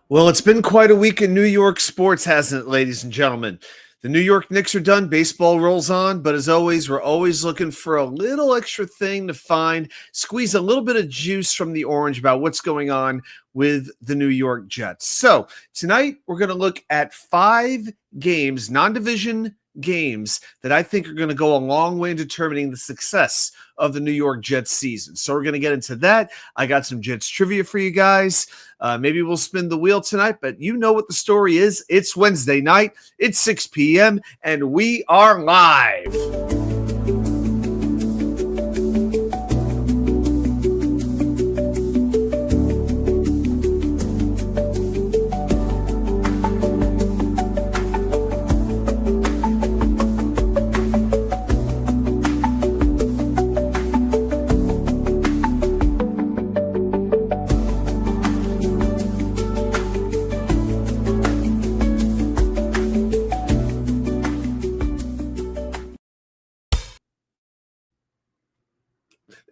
Well, it's been quite a week in New York sports, hasn't it, ladies and gentlemen? The New York Knicks are done. Baseball rolls on. But as always, we're always looking for a little extra thing to find, squeeze a little bit of juice from the orange about what's going on with the New York Jets. So tonight, we're going to look at 5 games, non-division games that I think are going to go a long way in determining the success of the New York Jets season. So we're going to get into that. I got some Jets trivia for you guys. Maybe we'll spin the wheel tonight, but you know what the story is. It's Wednesday night. It's 6 p.m. and we are live.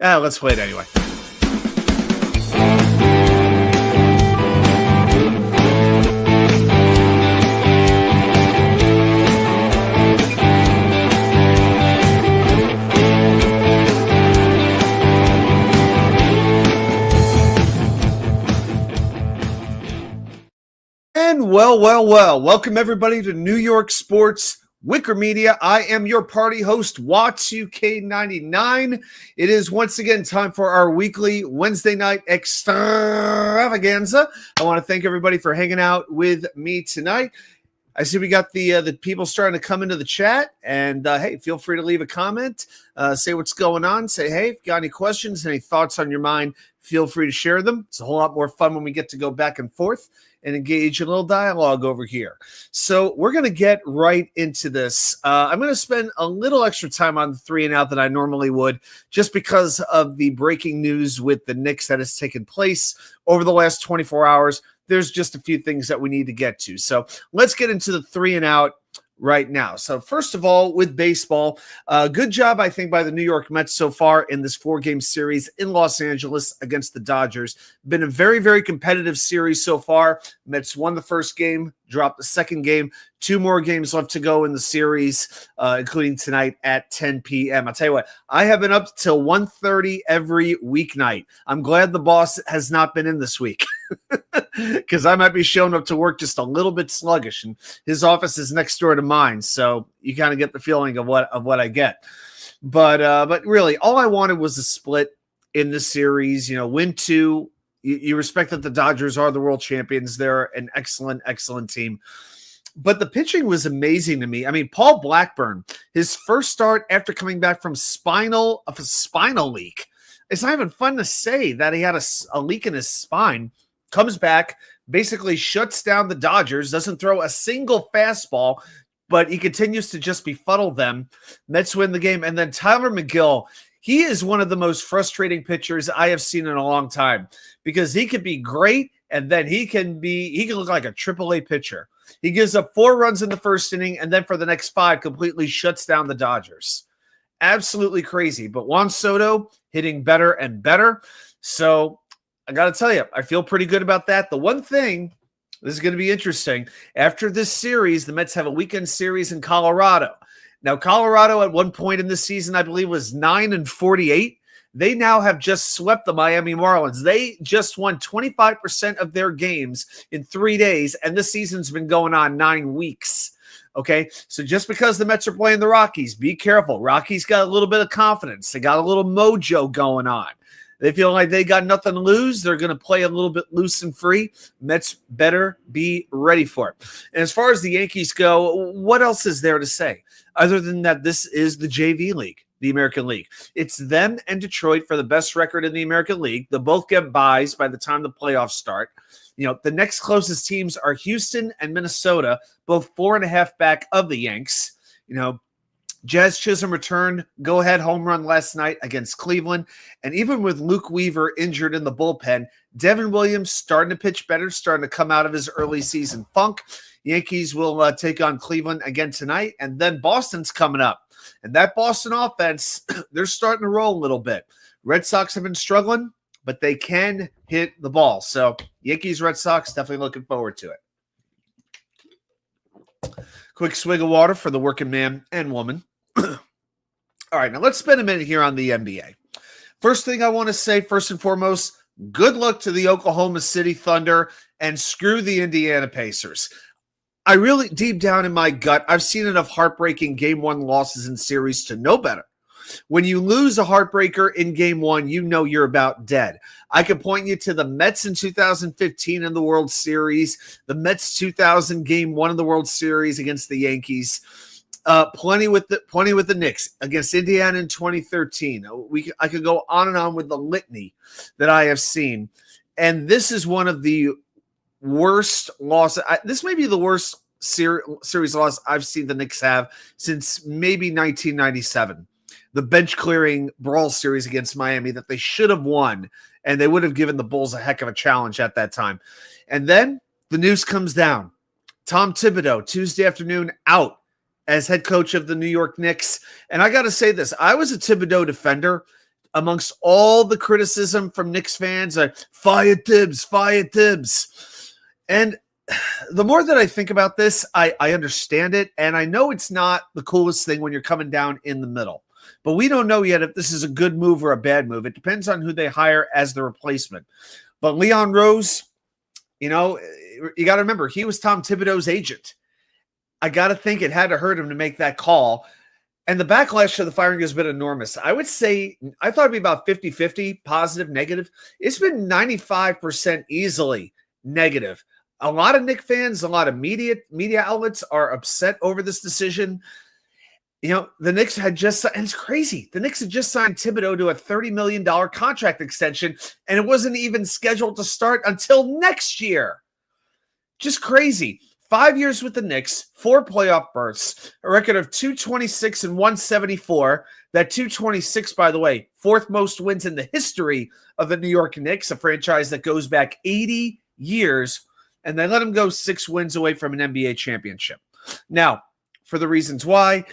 Let's play it anyway. And well. Welcome everybody to New York Sports WickerMedia. I am your party host, Watts UK99. It is once again time for our weekly Wednesday night extravaganza. I want to thank everybody for hanging out with me tonight. I see we got the people starting to come into the chat, and hey, feel free to leave a comment, say what's going on, say hey, if you got any questions, any thoughts on your mind, feel free to share them. It's a whole lot more fun when we get to go back and forth and engage in a little dialogue over here. So we're going to get right into this. I'm going to spend a little extra time on the 3 and out than I normally would, just because of the breaking news with the Knicks that has taken place over the last 24 hours. There's just a few things that we need to get to. So let's get into the 3 and out right now. So first of all, with baseball, good job, I think, by the New York Mets so far in this 4-game series in Los Angeles against the Dodgers. Been a very, very competitive series so far. Mets won the first game, dropped the second game. 2 more games left to go in the series, including tonight at 10 p.m. I'll tell you what, I have been up till 1:30 every weeknight. I'm glad the boss has not been in this week because I might be showing up to work just a little bit sluggish, and his office is next door to mine, so you kind of get the feeling of what I get. But really, all I wanted was a split in the series. You know, win 2. You respect that the Dodgers are the world champions. They're an excellent, excellent team. But the pitching was amazing to me. I mean, Paul Blackburn, his first start after coming back from a spinal leak. It's not even fun to say that he had a leak in his spine. Comes back, basically shuts down the Dodgers, doesn't throw a single fastball, but he continues to just befuddle them. Mets win the game. And then Tyler McGill, he is one of the most frustrating pitchers I have seen in a long time, because he could be great, and then he can look like a AAA pitcher. He gives up 4 runs in the first inning, and then for the next 5 completely shuts down the Dodgers. Absolutely crazy. But Juan Soto hitting better and better. So I got to tell you, I feel pretty good about that. The one thing, this is going to be interesting. After this series, the Mets have a weekend series in Colorado. Now, Colorado at one point in this season, I believe, was 9-48. They now have just swept the Miami Marlins. They just won 25% of their games in 3 days, and this season's been going on 9 weeks. Okay, so just because the Mets are playing the Rockies, be careful. Rockies got a little bit of confidence. They got a little mojo going on. They feel like they got nothing to lose. They're going to play a little bit loose and free. Mets better be ready for it. And as far as the Yankees go, what else is there to say other than that this is the JV League, the American League? It's them and Detroit for the best record in the American League. They'll both get byes by the time the playoffs start. You know, the next closest teams are Houston and Minnesota, both 4.5 back of the Yanks. You know, Jazz Chisholm returned go-ahead home run last night against Cleveland. And even with Luke Weaver injured in the bullpen, Devin Williams starting to pitch better, starting to come out of his early season funk. Yankees will take on Cleveland again tonight, and then Boston's coming up. And that Boston offense, they're starting to roll a little bit. Red Sox have been struggling. but they can hit the ball. So Yankees, Red Sox, definitely looking forward to it. Quick swig of water for the working man and woman. All right, now let's spend a minute here on the NBA. First thing I want to say, first and foremost, good luck to the Oklahoma City Thunder and screw the Indiana Pacers. I really, deep down in my gut, I've seen enough heartbreaking Game 1 losses in series to know better. When you lose a heartbreaker in Game 1, you know you're about dead. I could point you to the Mets in 2015 in the World Series, the Mets 2000 Game 1 of the World Series against the Yankees, plenty with the Knicks against Indiana in 2013. I could go on and on with the litany that I have seen, and this is one of the worst losses. This may be the worst series loss I've seen the Knicks have since maybe 1997. The bench clearing brawl series against Miami that they should have won, and they would have given the Bulls a heck of a challenge at that time. And then the news comes down. Tom Thibodeau, Tuesday afternoon, out as head coach of the New York Knicks. And I got to say this, I was a Thibodeau defender amongst all the criticism from Knicks fans. Fire Tibbs, fire Tibbs. And the more that I think about this, I understand it. And I know it's not the coolest thing when you're coming down in the middle. But we don't know yet if this is a good move or a bad move. It depends on who they hire as the replacement. But Leon Rose, you got to remember, he was Tom Thibodeau's agent. I got to think it had to hurt him to make that call. And the backlash to the firing has been enormous. I would say, I thought it'd be about 50-50, positive, negative. It's been 95% easily negative. A lot of Knicks fans, a lot of media outlets are upset over this decision. The Knicks had just, and it's crazy, the Knicks had just signed Thibodeau to a $30 million contract extension, and it wasn't even scheduled to start until next year. Just crazy. 5 years with the Knicks, 4 playoff berths, a record of 226 and 174. That 226, by the way, 4th most wins in the history of the New York Knicks, a franchise that goes back 80 years, and they let him go 6 wins away from an NBA championship. Now, for the reasons why,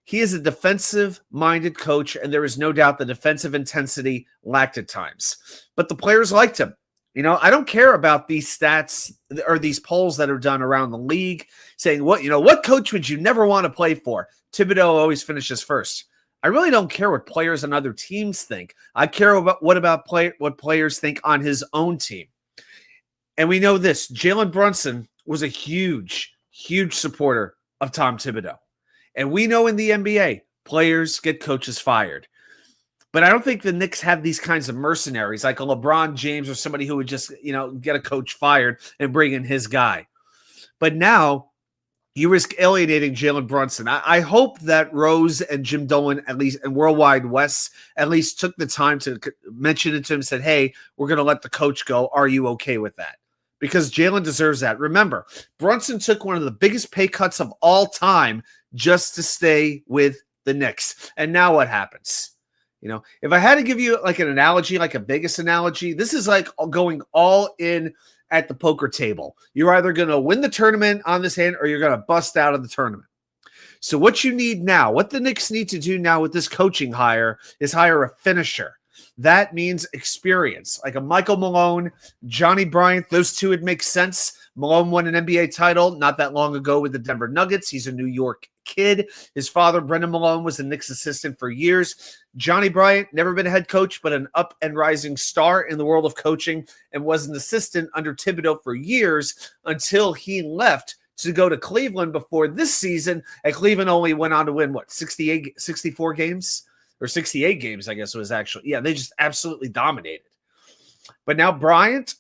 he is a defensive-minded coach, and there is no doubt the defensive intensity lacked at times. But the players liked him. I don't care about these stats or these polls that are done around the league saying, what coach would you never want to play for? Thibodeau always finishes first. I really don't care what players on other teams think. I care about what players think on his own team. And we know this, Jalen Brunson was a huge, huge supporter of Tom Thibodeau. And we know in the NBA, players get coaches fired. But I don't think the Knicks have these kinds of mercenaries like a LeBron James or somebody who would just, get a coach fired and bring in his guy. But now you risk alienating Jalen Brunson. I hope that Rose and Jim Dolan, at least, and Worldwide West, at least took the time to mention it to him and said, hey, we're going to let the coach go. Are you okay with that? Because Jalen deserves that. Remember, Brunson took one of the biggest pay cuts of all time just to stay with the Knicks. And now what happens? If I had to give you like an analogy, like a Vegas analogy, this is like going all in at the poker table. You're either going to win the tournament on this hand or you're going to bust out of the tournament. So what you need now, what the Knicks need to do now with this coaching hire is hire a finisher. That means experience, like a Michael Malone, Johnny Bryant. Those two would make sense. Malone won an NBA title not that long ago with the Denver Nuggets. He's a New York kid. His father, Brendan Malone, was the Knicks assistant for years. Johnny Bryant, never been a head coach, but an up and rising star in the world of coaching and was an assistant under Thibodeau for years until he left to go to Cleveland before this season. And Cleveland only went on to win, 64 games? Or 68 games, I guess it was actually. Yeah, they just absolutely dominated. But now Bryant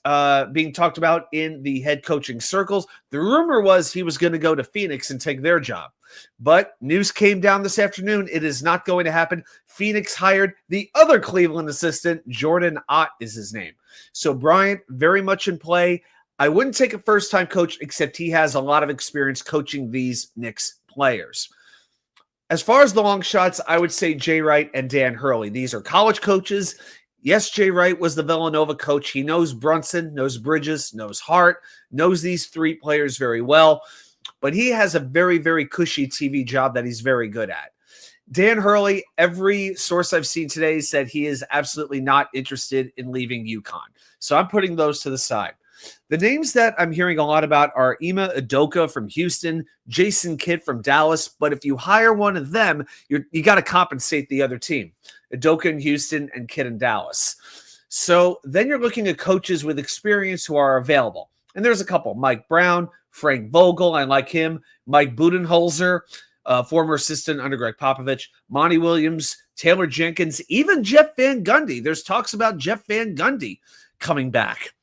being talked about in the head coaching circles. The rumor was he was going to go to Phoenix and take their job. But news came down this afternoon. It is not going to happen. Phoenix hired the other Cleveland assistant. Jordan Ott is his name. So Bryant very much in play. I wouldn't take a first-time coach, except he has a lot of experience coaching these Knicks players. As far as the long shots, I would say Jay Wright and Dan Hurley. These are college coaches. Yes, Jay Wright was the Villanova coach. He knows Brunson, knows Bridges, knows Hart, knows these 3 players very well. But he has a very, very cushy TV job that he's very good at. Dan Hurley, every source I've seen today said he is absolutely not interested in leaving UConn. So I'm putting those to the side. The names that I'm hearing a lot about are Ime Udoka from Houston, Jason Kidd from Dallas. But if you hire one of them, you got to compensate the other team. Udoka in Houston and Kidd in Dallas. So then you're looking at coaches with experience who are available. And there's a couple. Mike Brown, Frank Vogel, I like him. Mike Budenholzer, former assistant under Greg Popovich. Monty Williams, Taylor Jenkins, even Jeff Van Gundy. There's talks about Jeff Van Gundy coming back.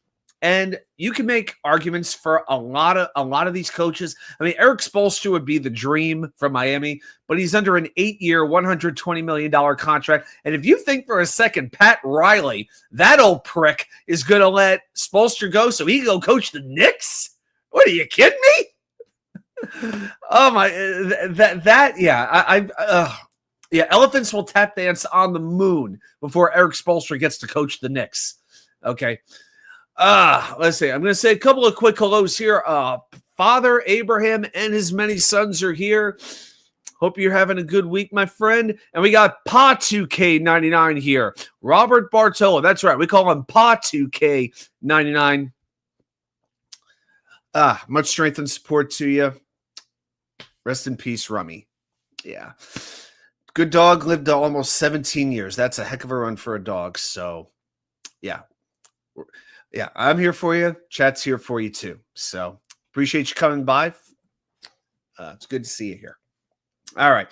And you can make arguments for a lot of these coaches. I mean, Eric Spoelstra would be the dream from Miami, but he's under an 8-year, $120 million contract. And if you think for a second Pat Riley, that old prick, is going to let Spoelstra go so he can go coach the Knicks? What, are you kidding me? Oh my, elephants will tap dance on the moon before Eric Spoelstra gets to coach the Knicks. Okay. Let's see. I'm going to say a couple of quick hellos here. Father Abraham and his many sons are here. Hope you're having a good week, my friend. And we got Pa 2K99 here. Robert Bartolo. That's right. We call him Pa 2K99. Much strength and support to you. Rest in peace, Rummy. Yeah. Good dog, lived almost 17 years. That's a heck of a run for a dog. So, yeah. Yeah, I'm here for you. Chat's here for you too. So appreciate you coming by. It's good to see you here. All right.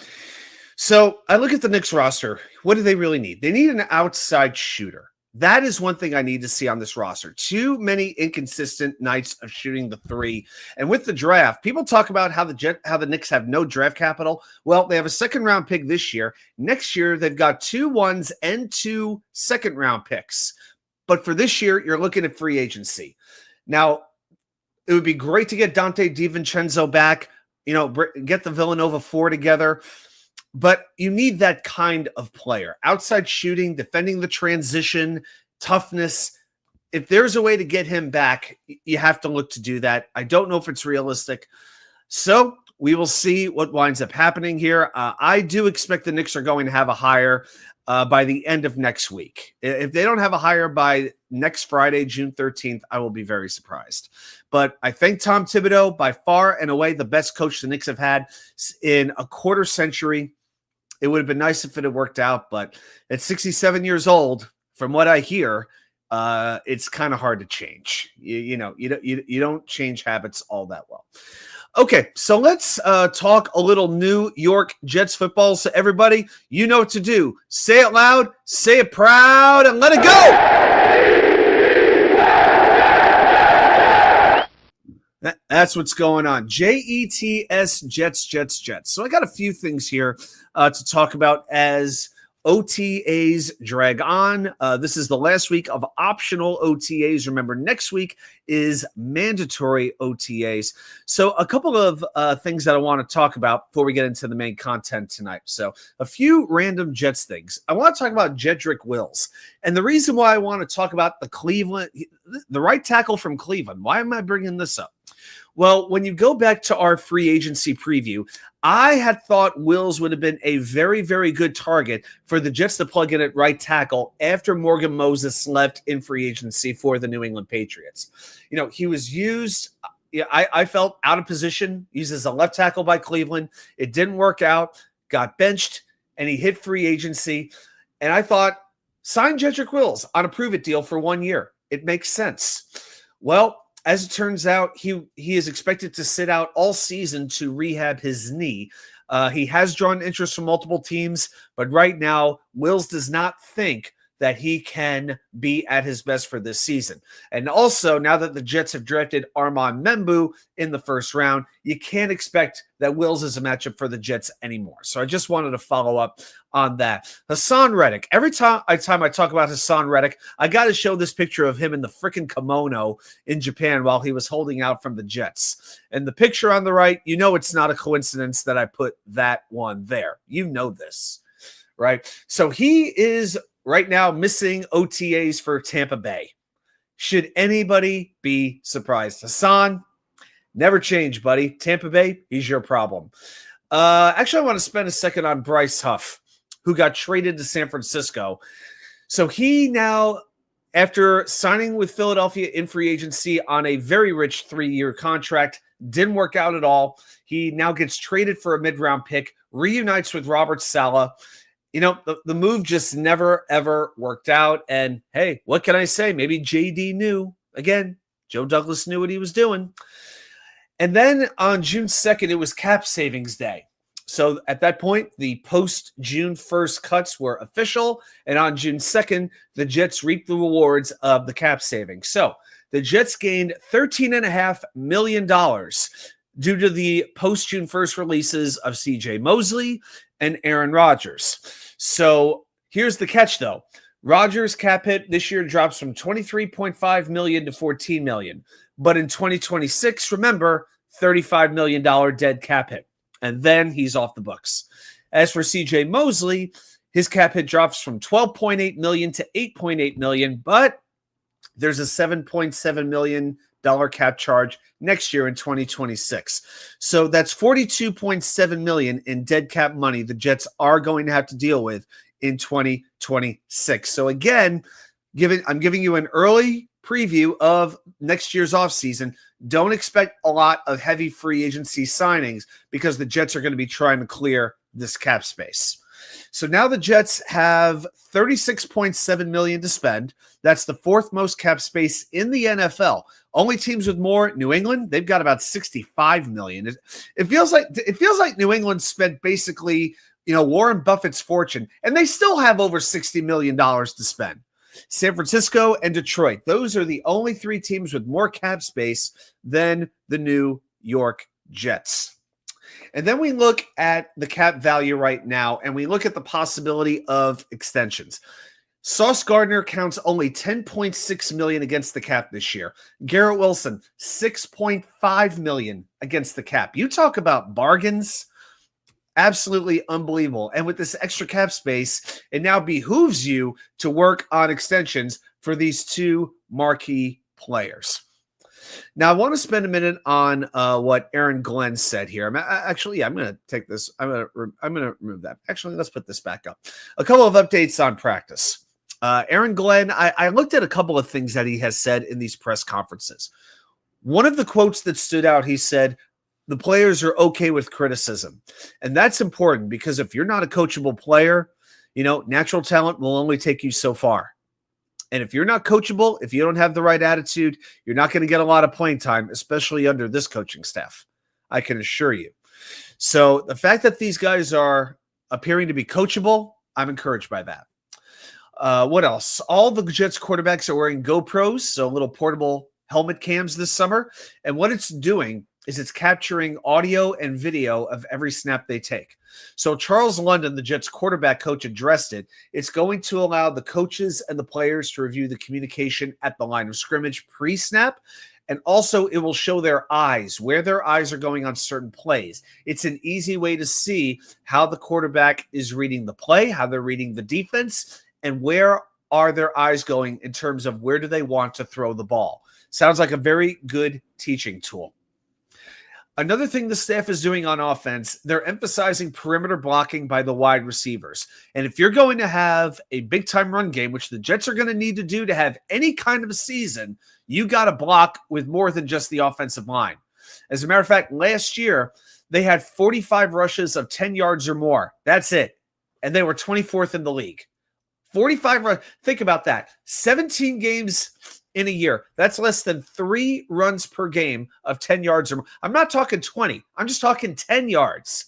So I look at the Knicks roster. What do they really need? They need an outside shooter. That is one thing I need to see on this roster. Too many inconsistent nights of shooting the three. And with the draft, people talk about how the Knicks have no draft capital. Well, they have a second-round pick this year. Next year, they've got 2 1s and 2 second-round picks. But for this year, you're looking at free agency. Now, it would be great to get Dante DiVincenzo back, get the Villanova 4 together. But you need that kind of player. Outside shooting, defending the transition, toughness. If there's a way to get him back, you have to look to do that. I don't know if it's realistic. So we will see what winds up happening here. I do expect the Knicks are going to have a hire by the end of next week. If they don't have a hire by next Friday, June 13th, I will be very surprised. But I think Tom Thibodeau, by far and away the best coach the Knicks have had in a quarter century. It would have been nice if it had worked out, but at 67 years old, from what I hear, it's kind of hard to change. You don't change habits all that well. Okay, so let's talk a little New York Jets football. So everybody, you know what to do. Say it loud, say it proud, and let it go. That's what's going on. Jets, Jets. So I got a few things here to talk about as OTAs drag on. This is the last week of optional OTAs. Remember, next week is mandatory OTAs. So a couple of things that I want to talk about before we get into the main content tonight. So a few random Jets things. I want to talk about Jedrick Wills. And the reason why I want to talk about the right tackle from Cleveland, why am I bringing this up? Well, when you go back to our free agency preview, I had thought Wills would have been a very, very good target for the Jets to plug in at right tackle after Morgan Moses left in free agency for the New England Patriots. He was used, I felt, out of position, used as a left tackle by Cleveland. It didn't work out, got benched, and he hit free agency. And I thought, sign Jedrick Wills on a prove-it deal for 1 year. It makes sense. Well, as it turns out, he is expected to sit out all season to rehab his knee. He has drawn interest from multiple teams, but right now, Wills does not think that he can be at his best for this season. And also, now that the Jets have drafted Armand Membu in the first round, you can't expect that Wills is a matchup for the Jets anymore. So I just wanted to follow up on that. Hassan Reddick. Every time I talk about Hassan Reddick, I got to show this picture of him in the freaking kimono in Japan while he was holding out from the Jets. And the picture on the right, it's not a coincidence that I put that one there. You know this, right? So he is right now missing OTAs for Tampa Bay. Should anybody be surprised? Hassan, never change, buddy. Tampa Bay, he's your problem. Actually, I want to spend a second on Bryce Huff, who got traded to San Francisco. So he now, after signing with Philadelphia in free agency on a very rich 3-year contract, didn't work out at all. He now gets traded for a mid-round pick, reunites with Robert Saleh. You know, the move just never, ever worked out. And hey, what can I say? Maybe JD knew. Again, Joe Douglas knew what he was doing. And then on June 2nd, it was cap savings day. So at that point, the post-June 1st cuts were official. And on June 2nd, the Jets reaped the rewards of the cap savings. So the Jets gained $13.5 million due to the post-June 1st releases of C.J. Mosley and Aaron Rodgers. So here's the catch, though. Rodgers' cap hit this year drops from $23.5 million to $14 million. But in 2026, remember, $35 million dead cap hit. And then he's off the books. As for C.J. Mosley, his cap hit drops from $12.8 million to $8.8 million, but there's a $7.7 million cap charge next year in 2026. So that's $42.7 million in dead cap money the Jets are going to have to deal with in 2026. So again, I'm giving you an early preview of next year's offseason. Don't expect a lot of heavy free agency signings because the Jets are going to be trying to clear this cap space. So now the Jets have $36.7 million to spend. That's the fourth most cap space in the NFL. Only teams with more, New England, they've got about $65 million. It feels like New England spent basically, Warren Buffett's fortune, and they still have over $60 million to spend. San Francisco and Detroit, those are the only three teams with more cap space than the New York Jets. And then we look at the cap value right now, and we look at the possibility of extensions. Sauce Gardner counts only $10.6 million against the cap this year. Garrett Wilson, $6.5 million against the cap. You talk about bargains. Absolutely unbelievable. And with this extra cap space, it now behooves you to work on extensions for these two marquee players. Now, I want to spend a minute on what Aaron Glenn said here. I'm going to take this. I'm going to remove that. Actually, let's put this back up. A couple of updates on practice. Aaron Glenn, I looked at a couple of things that he has said in these press conferences. One of the quotes that stood out, he said, the players are okay with criticism. And that's important because if you're not a coachable player, natural talent will only take you so far. And if you're not coachable, if you don't have the right attitude, you're not going to get a lot of playing time, especially under this coaching staff. I can assure you. So the fact that these guys are appearing to be coachable, I'm encouraged by that. What else? All the Jets quarterbacks are wearing GoPros, so little portable helmet cams this summer. And what it's doing is it's capturing audio and video of every snap they take. So Charles London, the Jets quarterback coach, addressed it. It's going to allow the coaches and the players to review the communication at the line of scrimmage pre-snap. And also it will show their eyes, where their eyes are going on certain plays. It's an easy way to see how the quarterback is reading the play, how they're reading the defense, and where are their eyes going in terms of where do they want to throw the ball. Sounds like a very good teaching tool. Another thing the staff is doing on offense, they're emphasizing perimeter blocking by the wide receivers. And if you're going to have a big-time run game, which the Jets are going to need to do to have any kind of a season, you got to block with more than just the offensive line. As a matter of fact, last year, they had 45 rushes of 10 yards or more. That's it. And they were 24th in the league. 45 think about that. 17 games in a year. That's less than 3 runs per game of 10 yards or more. I'm not talking 20. I'm just talking 10 yards.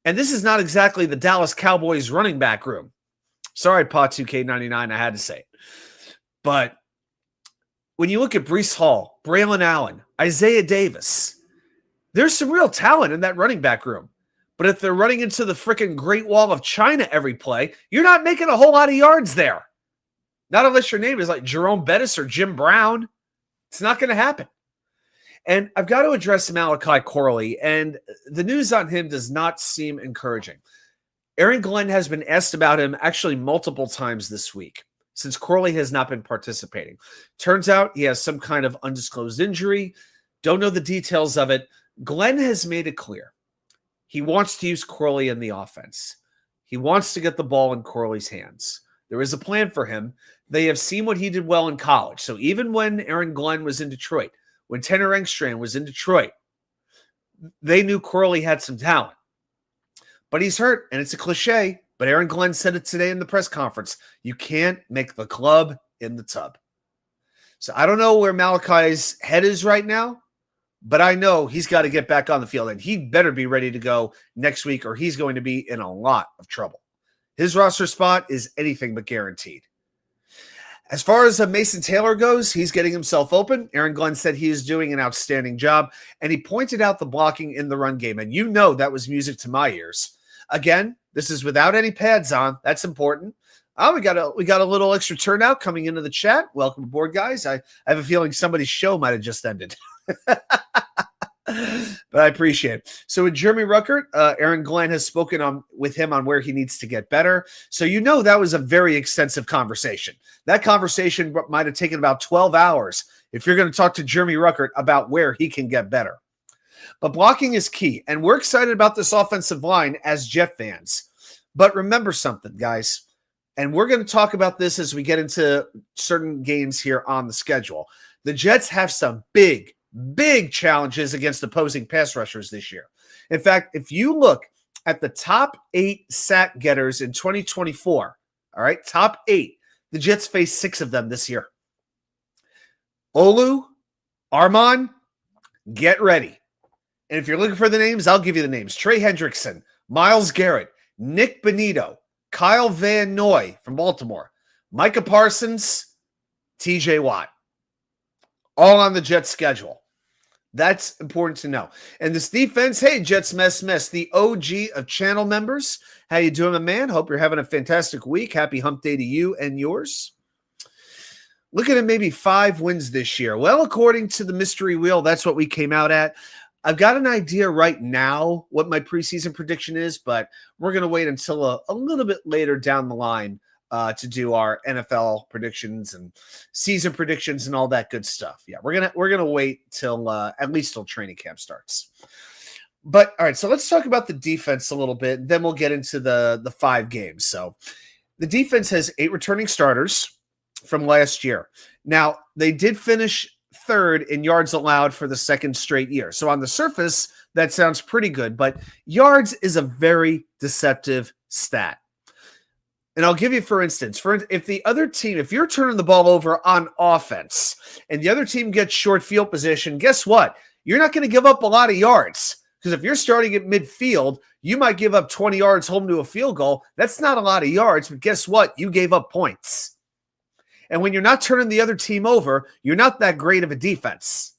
And this is not exactly the Dallas Cowboys running back room. Sorry, Pa2K99, I had to say it. But when you look at Breece Hall, Braylon Allen, Isaiah Davis, there's some real talent in that running back room. But if they're running into the freaking Great Wall of China every play, you're not making a whole lot of yards there. Not unless your name is like Jerome Bettis or Jim Brown. It's not going to happen. And I've got to address Malachi Corley, and the news on him does not seem encouraging. Aaron Glenn has been asked about him actually multiple times this week since Corley has not been participating. Turns out he has some kind of undisclosed injury. Don't know the details of it. Glenn has made it clear he wants to use Corley in the offense. He wants to get the ball in Corley's hands. There is a plan for him. They have seen what he did well in college. So even when Aaron Glenn was in Detroit, when Tanner Engstrand was in Detroit, they knew Corley had some talent. But he's hurt, and it's a cliche, but Aaron Glenn said it today in the press conference. You can't make the club in the tub. So I don't know where Malachi's head is right now, but I know he's got to get back on the field, and he better be ready to go next week or he's going to be in a lot of trouble. His roster spot is anything but guaranteed. As far as Mason Taylor goes, he's getting himself open. Aaron Glenn said he is doing an outstanding job, and he pointed out the blocking in the run game, and you know that was music to my ears. Again, this is without any pads on. That's important. Oh, we got a little extra turnout coming into the chat. Welcome aboard, guys. I have a feeling somebody's show might have just ended. But I appreciate it. So with Jeremy Ruckert, Aaron Glenn has spoken with him on where he needs to get better. So you know that was a very extensive conversation. That conversation might have taken about 12 hours if you're going to talk to Jeremy Ruckert about where he can get better. But blocking is key, and we're excited about this offensive line as Jet fans. But remember something, guys, and we're going to talk about this as we get into certain games here on the schedule. The Jets have some big challenges against opposing pass rushers this year. In fact, if you look at the top 8 sack getters in 2024, all right, top 8, the Jets face 6 of them this year. Olu, Armon, get ready. And if you're looking for the names, I'll give you the names. Trey Hendrickson, Myles Garrett, Nick Bonito, Kyle Van Noy from Baltimore, Micah Parsons, TJ Watt. All on the Jets schedule. That's important to know. And this defense, hey, Jets Mess, the OG of channel members. How you doing, my man? Hope you're having a fantastic week. Happy hump day to you and yours. Looking at maybe 5 wins this year. Well, according to the mystery wheel, that's what we came out at. I've got an idea right now what my preseason prediction is, but we're going to wait until a little bit later down the line to do our NFL predictions and season predictions and all that good stuff. Yeah, we're gonna wait till at least till training camp starts. But all right, so let's talk about the defense a little bit. Then we'll get into the 5 games. So the defense has 8 returning starters from last year. Now they did finish 3rd in yards allowed for the 2nd straight year. So on the surface, that sounds pretty good, but yards is a very deceptive stat. And I'll give you, for instance, if the other team, if you're turning the ball over on offense and the other team gets short field position, guess what? You're not going to give up a lot of yards, because if you're starting at midfield, you might give up 20 yards home to a field goal. That's not a lot of yards, but guess what? You gave up points. And when you're not turning the other team over, you're not that great of a defense.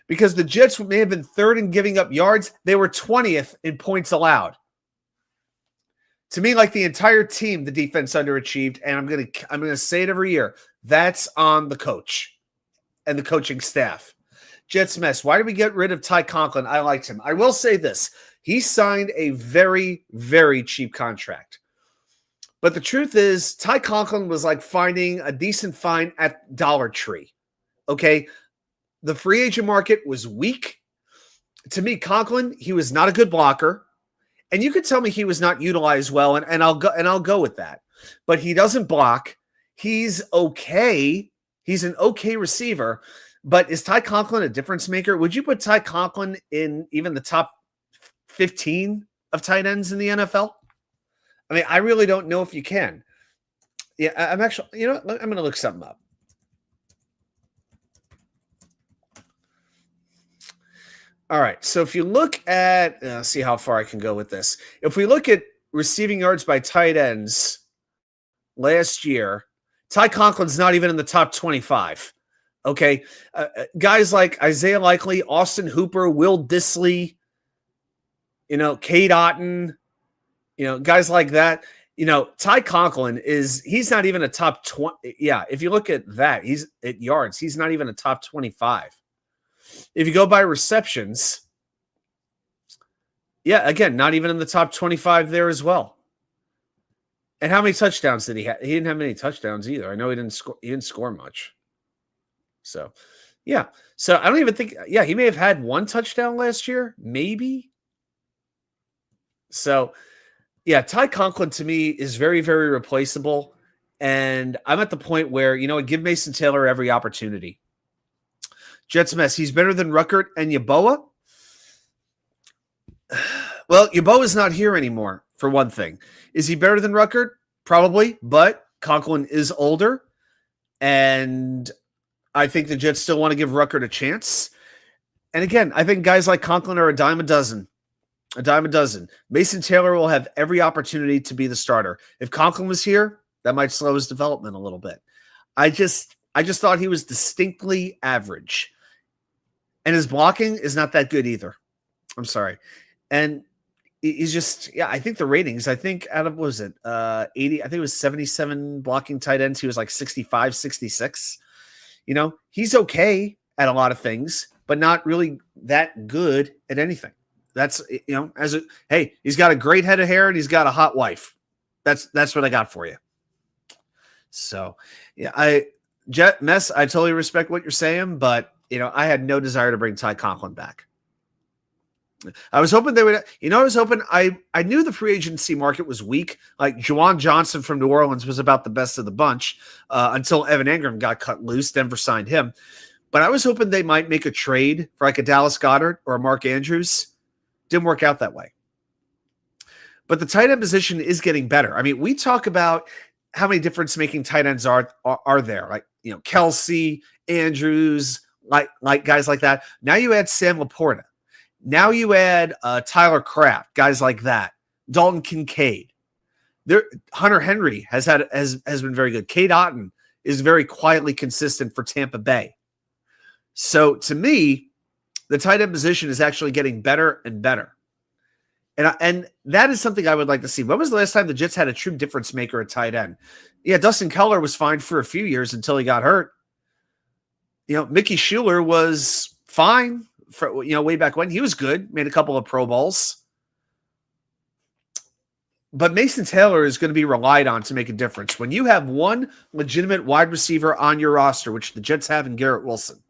Because the Jets may have been 3rd in giving up yards. They were 20th in points allowed. To me, like the entire team, the defense underachieved, and I'm gonna say it every year. That's on the coach and the coaching staff. Jets mess. Why did we get rid of Ty Conklin? I liked him. I will say this: he signed a very, very cheap contract. But the truth is, Ty Conklin was like finding a decent find at Dollar Tree. Okay, the free agent market was weak. To me, Conklin, he was not a good blocker. And you could tell me he was not utilized well, and I'll go with that. But he doesn't block. He's okay. He's an okay receiver. But is Ty Conklin a difference maker? Would you put Ty Conklin in even the top 15 of tight ends in the NFL? I mean, I really don't know if you can. Yeah, I'm actually, I'm going to look something up. All right, so if you look at, see how far I can go with this. If we look at receiving yards by tight ends last year, Ty Conklin's not even in the top 25. Okay, guys like Isaiah Likely, Austin Hooper, Will Dissly, Cade Otton, guys like that. Ty Conklin he's not even a top 20. Yeah, if you look at that, he's at yards. He's not even a top 25. If you go by receptions, yeah, again, not even in the top 25 there as well. And how many touchdowns did he have? He didn't have many touchdowns either. I know he didn't score much. So, yeah. So I don't even think, he may have had 1 touchdown last year, maybe. So, yeah, Ty Conklin to me is very, very replaceable. And I'm at the point where, give Mason Taylor every opportunity. Jets mess. He's better than Ruckert and Yeboah. Well, Yeboah's not here anymore, for one thing. Is he better than Ruckert? Probably, but Conklin is older. And I think the Jets still want to give Ruckert a chance. And again, I think guys like Conklin are a dime a dozen. A dime a dozen. Mason Taylor will have every opportunity to be the starter. If Conklin was here, that might slow his development a little bit. I just thought he was distinctly average. And his blocking is not that good either. I'm sorry. And he's just, I think the ratings, out of, what was it, 80, I think it was 77 blocking tight ends. He was like 65, 66. He's okay at a lot of things, but not really that good at anything. That's, hey, he's got a great head of hair and he's got a hot wife. That's what I got for you. So, Jet Mess, I totally respect what you're saying, but, I had no desire to bring Ty Conklin back. I was hoping they would, I knew the free agency market was weak. Like Juwan Johnson from New Orleans was about the best of the bunch until Evan Ingram got cut loose. Denver signed him. But I was hoping they might make a trade for like a Dallas Goedert or a Mark Andrews. Didn't work out that way. But the tight end position is getting better. I mean, we talk about how many difference-making tight ends are there. Like, Kelsey, Andrews, like guys like that. Now you add Sam Laporta. Now you add Tyler Kraft, guys like that. Dalton Kincaid. Hunter Henry has been very good. Cade Otton is very quietly consistent for Tampa Bay. So to me, the tight end position is actually getting better and better. And that is something I would like to see. When was the last time the Jets had a true difference maker at tight end? Yeah, Dustin Keller was fine for a few years until he got hurt. Mickey Schuler was fine for, way back when. He was good, made a couple of Pro Bowls. But Mason Taylor is going to be relied on to make a difference. When you have one legitimate wide receiver on your roster, which the Jets have in Garrett Wilson,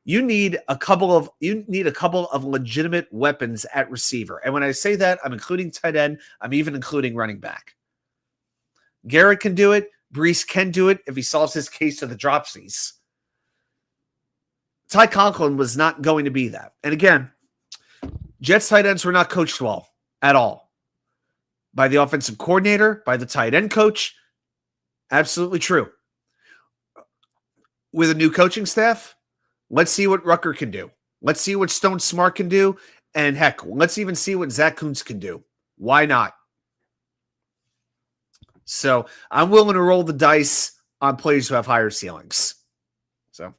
you need a couple of legitimate weapons at receiver. And when I say that, I'm including tight end. I'm even including running back. Garrett can do it. Brees can do it if he solves his case to the dropsies. Ty Conklin was not going to be that. And again, Jets tight ends were not coached well at all. By the offensive coordinator, by the tight end coach. Absolutely true. With a new coaching staff, let's see what Rucker can do. Let's see what Stone Smart can do. And heck, let's even see what Zach Kuntz can do. Why not? So I'm willing to roll the dice on players who have higher ceilings. So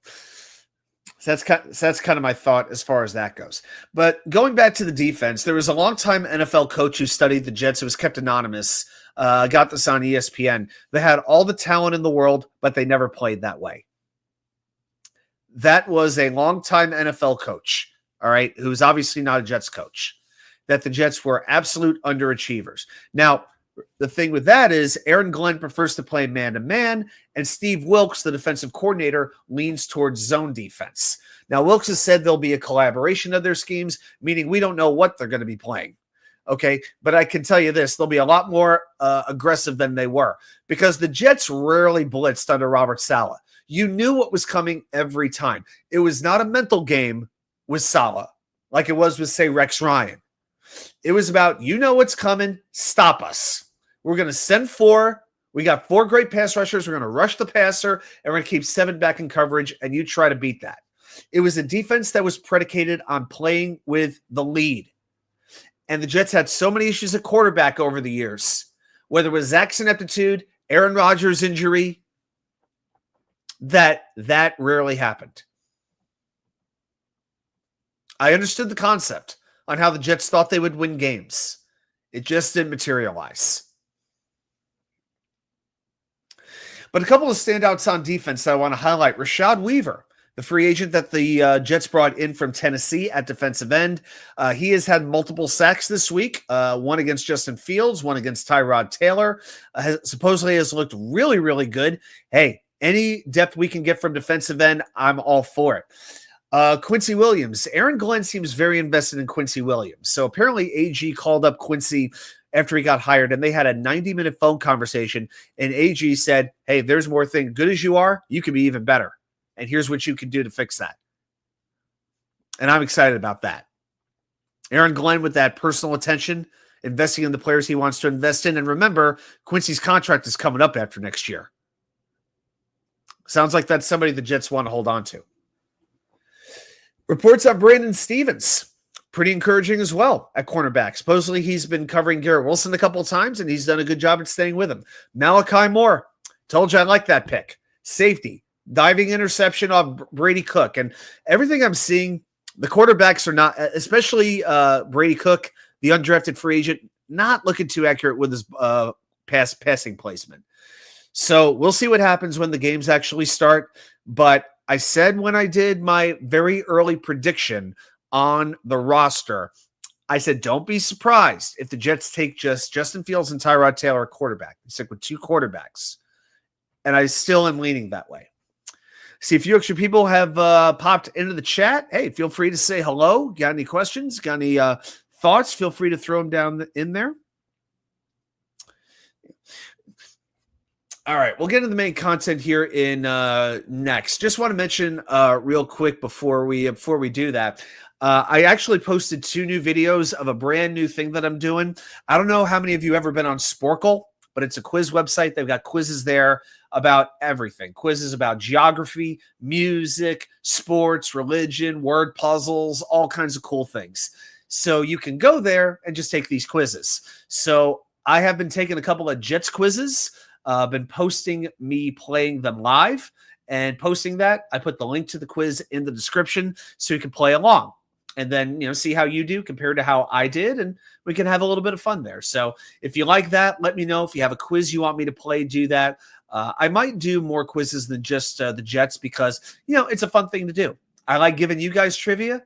that's kind of my thought as far as that goes. But going back to the defense, there was a longtime NFL coach who studied the Jets. It was kept anonymous. Got this on ESPN. They had all the talent in the world, but they never played that way. That was a longtime NFL coach, all right, who's obviously not a Jets coach, that the Jets were absolute underachievers. Now, the thing with that is Aaron Glenn prefers to play man-to-man, and Steve Wilks, the defensive coordinator, leans towards zone defense. Now, Wilks has said there'll be a collaboration of their schemes, meaning we don't know what they're going to be playing, okay? But I can tell you this, they'll be a lot more aggressive than they were because the Jets rarely blitzed under Robert Saleh. You knew what was coming every time. It was not a mental game with Saleh like it was with, say, Rex Ryan. It was about, what's coming, stop us. We're going to send 4. We got 4 great pass rushers. We're going to rush the passer, and we're going to keep 7 back in coverage, and you try to beat that. It was a defense that was predicated on playing with the lead. And the Jets had so many issues at quarterback over the years, whether it was Zach's ineptitude, Aaron Rodgers' injury, that rarely happened. I understood the concept on how the Jets thought they would win games. It just didn't materialize. But a couple of standouts on defense that I want to highlight. Rashad Weaver, the free agent that the Jets brought in from Tennessee at defensive end. He has had multiple sacks this week, one against Justin Fields, one against Tyrod Taylor. Supposedly has looked really, really good. Hey, any depth we can get from defensive end, I'm all for it. Quincy Williams. Aaron Glenn seems very invested in Quincy Williams. So apparently AG called up Quincy after he got hired, and they had a 90-minute phone conversation, and AG said, hey, there's more things. Good as you are, you can be even better. And here's what you can do to fix that. And I'm excited about that. Aaron Glenn with that personal attention, investing in the players he wants to invest in. And remember, Quincy's contract is coming up after next year. Sounds like that's somebody the Jets want to hold on to. Reports on Brandon Stevens. Pretty encouraging as well at cornerback. Supposedly he's been covering Garrett Wilson a couple of times, and he's done a good job at staying with him. Malachi Moore. Told you I like that pick. Safety. Diving interception off Brady Cook. And everything I'm seeing, the quarterbacks are not, especially Brady Cook, the undrafted free agent, not looking too accurate with his passing placement. So we'll see what happens when the games actually start. But I said when I did my very early prediction on the roster, I said, don't be surprised if the Jets take just Justin Fields and Tyrod Taylor quarterback. They stick with two quarterbacks. And I still am leaning that way. See, a few extra people have popped into the chat. Hey, feel free to say hello. Got any questions? Got any thoughts? Feel free to throw them down in there. All right, we'll get into the main content here in next. Just want to mention real quick before we do that. I actually posted 2 new videos of a brand new thing that I'm doing. I don't know how many of you ever been on Sporkle, but it's a quiz website. They've got quizzes there about everything. Quizzes about geography, music, sports, religion, word puzzles, all kinds of cool things. So you can go there and just take these quizzes. So I have been taking a couple of Jets quizzes, been posting me playing them live, and posting that. I put the link to the quiz in the description so you can play along. And then, see how you do compared to how I did, and we can have a little bit of fun there. So if you like that, let me know. If you have a quiz you want me to play, do that. I might do more quizzes than just the Jets because, it's a fun thing to do. I like giving you guys trivia.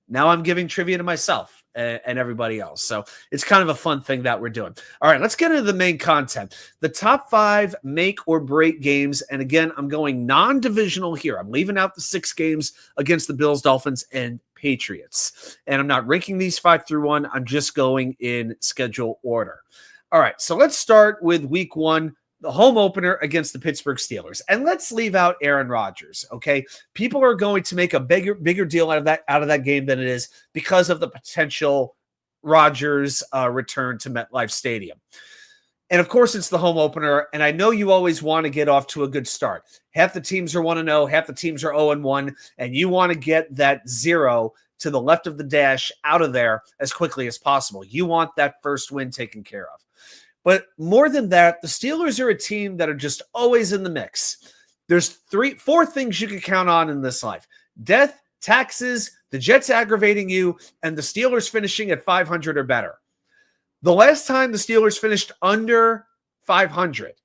Now I'm giving trivia to myself and everybody else. So it's kind of a fun thing that we're doing. All right, let's get into the main content. The top 5 make or break games. And again, I'm going non-divisional here. I'm leaving out the 6 games against the Bills, Dolphins, and Patriots. And I'm not ranking these 5 through 1. I'm just going in schedule order. All right, so let's start with week 1. The home opener against the Pittsburgh Steelers. And let's leave out Aaron Rodgers, okay? People are going to make a bigger deal out of that game than it is because of the potential Rodgers return to MetLife Stadium. And of course, it's the home opener, and I know you always want to get off to a good start. Half the teams are 1-0, half the teams are 0-1, and you want to get that 0 to the left of the dash out of there as quickly as possible. You want that first win taken care of. But more than that, the Steelers are a team that are just always in the mix. There's 4 things you can count on in this life: death, taxes, the Jets aggravating you, and the Steelers finishing at 500 or better. The last time the Steelers finished under 500,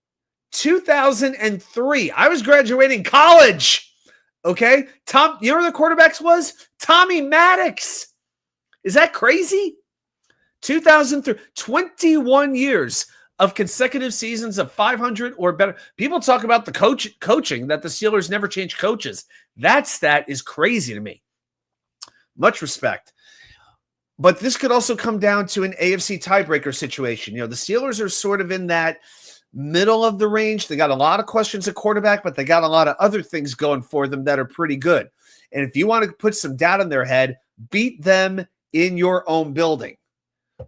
2003. I was graduating college. Okay? You know where the quarterbacks was? Tommy Maddox. Is that crazy? 2003, 21 years of consecutive seasons of 500 or better. People talk about the coaching, that the Steelers never change coaches. That stat is crazy to me. Much respect. But this could also come down to an AFC tiebreaker situation. The Steelers are sort of in that middle of the range. They got a lot of questions at quarterback, but they got a lot of other things going for them that are pretty good. And if you want to put some doubt in their head, beat them in your own building.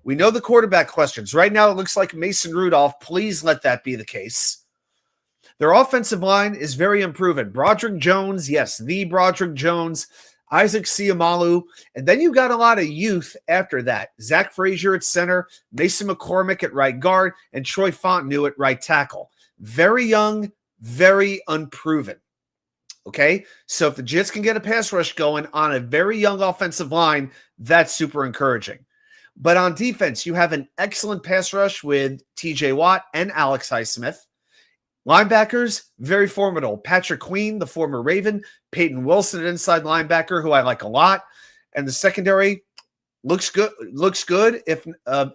We know the quarterback questions. Right now, it looks like Mason Rudolph. Please let that be the case. Their offensive line is very unproven. Broderick Jones, yes, the Broderick Jones, Isaac Seumalo, and then you got a lot of youth after that. Zach Frazier at center, Mason McCormick at right guard, and Troy Fontenot at right tackle. Very young, very unproven. Okay, so if the Jets can get a pass rush going on a very young offensive line, that's super encouraging. But on defense, you have an excellent pass rush with TJ Watt and Alex Highsmith. Linebackers, very formidable. Patrick Queen, the former Raven. Peyton Wilson, an inside linebacker, who I like a lot. And the secondary looks good. If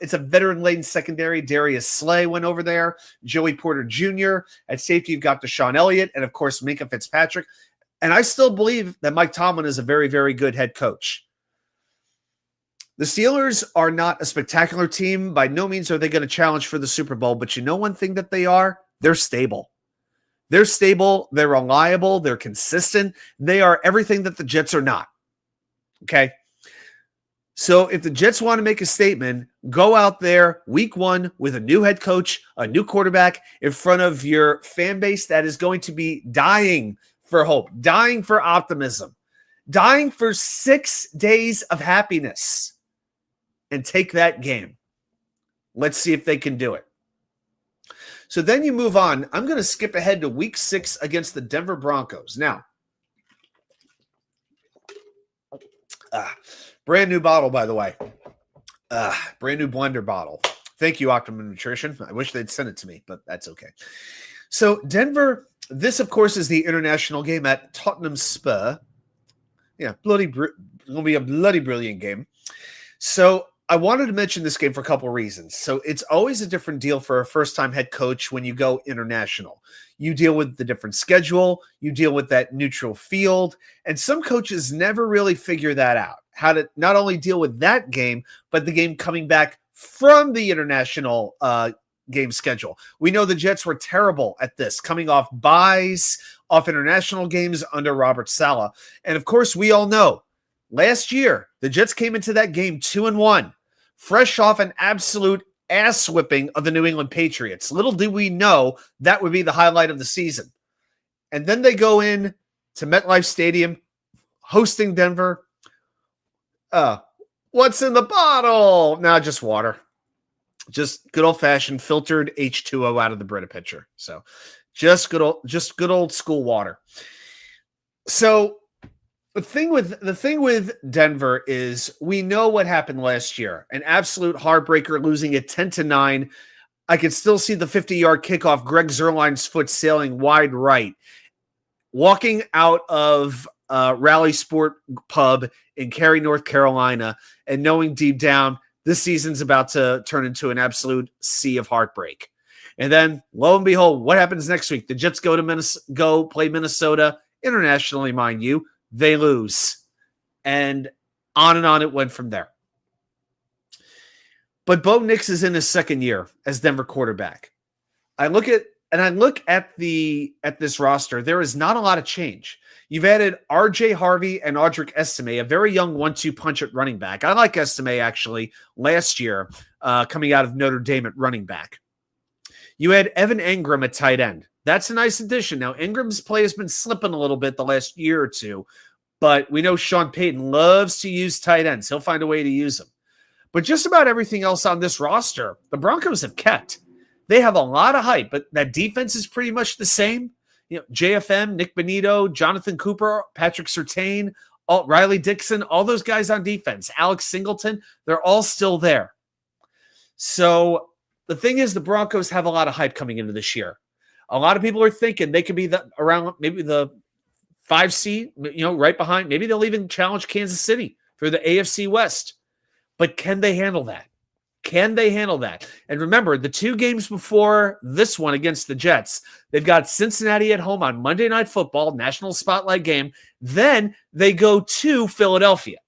it's a veteran-laden secondary. Darius Slay went over there. Joey Porter Jr. At safety, you've got Deshaun Elliott. And, of course, Minkah Fitzpatrick. And I still believe that Mike Tomlin is a very, very good head coach. The Steelers are not a spectacular team. By no means are they going to challenge for the Super Bowl. But you know one thing that they are? They're stable. They're stable. They're reliable. They're consistent. They are everything that the Jets are not. Okay? So if the Jets want to make a statement, go out there week one with a new head coach, a new quarterback in front of your fan base that is going to be dying for hope, dying for optimism, dying for 6 days of happiness, and take that game. Let's see if they can do it. So then you move on. I'm going to skip ahead to week 6 against the Denver Broncos. Now, brand new bottle, by the way. Brand new blender bottle. Thank you, Optimum Nutrition. I wish they'd send it to me, but that's okay. So Denver, this, of course, is the international game at Tottenham Spur. Yeah, going to be a bloody brilliant game. So I wanted to mention this game for a couple of reasons. So it's always a different deal for a first-time head coach when you go international. You deal with the different schedule. You deal with that neutral field. And some coaches never really figure that out, how to not only deal with that game, but the game coming back from the international game schedule. We know the Jets were terrible at this, coming off buys, off international games under Robert Saleh. And, of course, we all know last year the Jets came into that game 2-1. Fresh off an absolute ass whipping of the New England Patriots. Little did we know that would be the highlight of the season. And then they go in to MetLife Stadium, hosting Denver. What's in the bottle? No, just water. Just good old-fashioned filtered H2O out of the Brita pitcher. So just good old school water. So The thing with Denver is we know what happened last year. An absolute heartbreaker, losing it 10-9. I could still see the 50-yard kickoff, Greg Zuerlein's foot sailing wide right. Walking out of Raleigh Sport Pub in Cary, North Carolina, and knowing deep down this season's about to turn into an absolute sea of heartbreak. And then, lo and behold, what happens next week? The Jets go play Minnesota internationally, mind you. They lose. And on it went from there. But Bo Nix is in his second year as Denver quarterback. I look at this roster. There is not a lot of change. You've added R.J. Harvey and Audric Estime, a very young 1-2 punch at running back. I like Estime, actually, last year, coming out of Notre Dame at running back. You had Evan Engram at tight end. That's a nice addition. Now, Ingram's play has been slipping a little bit the last year or two, but we know Sean Payton loves to use tight ends. He'll find a way to use them. But just about everything else on this roster, the Broncos have kept. They have a lot of hype, but that defense is pretty much the same. JFM, Nick Benito, Jonathan Cooper, Patrick Surtain, Riley Dixon, all those guys on defense, Alex Singleton, they're all still there. So the thing is, the Broncos have a lot of hype coming into this year. A lot of people are thinking they could be around maybe the 5 seed, right behind. Maybe they'll even challenge Kansas City for the AFC West. But can they handle that? Can they handle that? And remember, the 2 games before this one against the Jets, they've got Cincinnati at home on Monday Night Football, national spotlight game. Then they go to Philadelphia.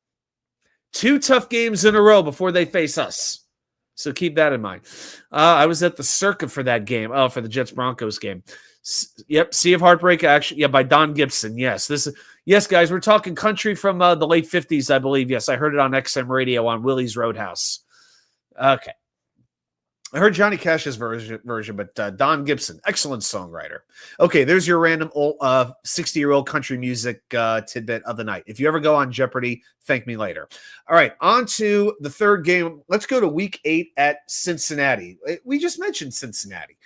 2 tough games in a row before they face us. So keep that in mind. I was at the Circa for that game. Oh, for the Jets-Broncos game. Yep, Sea of Heartbreak, actually. Yeah, by Don Gibson. Yes, yes, guys, we're talking country from the late 50s, I believe. Yes, I heard it on XM radio on Willie's Roadhouse. Okay. I heard Johnny Cash's version, but Don Gibson, excellent songwriter. Okay, there's your random old 60-year-old country music tidbit of the night. If you ever go on Jeopardy, thank me later. All right, on to the third game. Let's go to week 8 at Cincinnati. We just mentioned Cincinnati.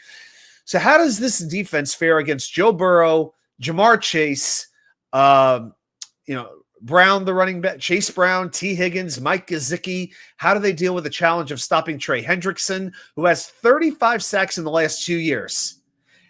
So how does this defense fare against Joe Burrow, Jamar Chase, Brown, the running back, Chase Brown, T. Higgins, Mike Gesicki? How do they deal with the challenge of stopping Trey Hendrickson, who has 35 sacks in the last 2 years?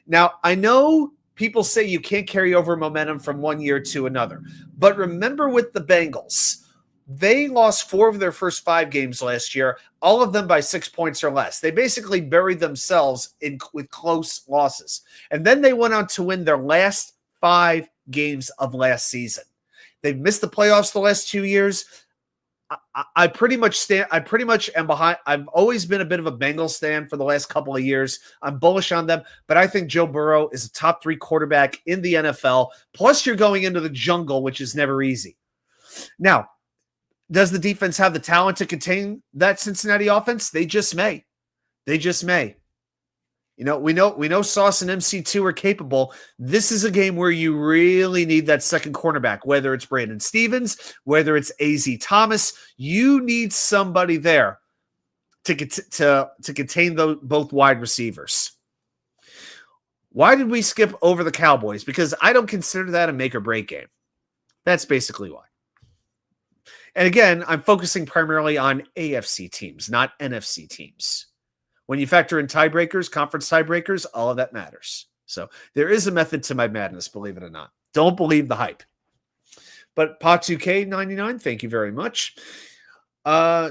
Now, I know people say you can't carry over momentum from one year to another, but remember with the Bengals, they lost 4 of their first 5 games last year, all of them by 6 points or less. They basically buried themselves with close losses. And then they went on to win their last 5 games of last season. They've missed the playoffs the last 2 years. I pretty much am behind. I've always been a bit of a Bengals stan for the last couple of years. I'm bullish on them, but I think Joe Burrow is a top 3 quarterback in the NFL. Plus, you're going into the jungle, which is never easy. Now, does the defense have the talent to contain that Cincinnati offense? They just may. They just may. We know Sauce and MC2 are capable. This is a game where you really need that second cornerback, whether it's Brandon Stevens, whether it's AZ Thomas. You need somebody there to contain both wide receivers. Why did we skip over the Cowboys? Because I don't consider that a make or break game. That's basically why. And again, I'm focusing primarily on AFC teams, not NFC teams. When you factor in tiebreakers, conference tiebreakers, all of that matters. So there is a method to my madness, believe it or not. Don't believe the hype. But Pot2K99, thank you very much. The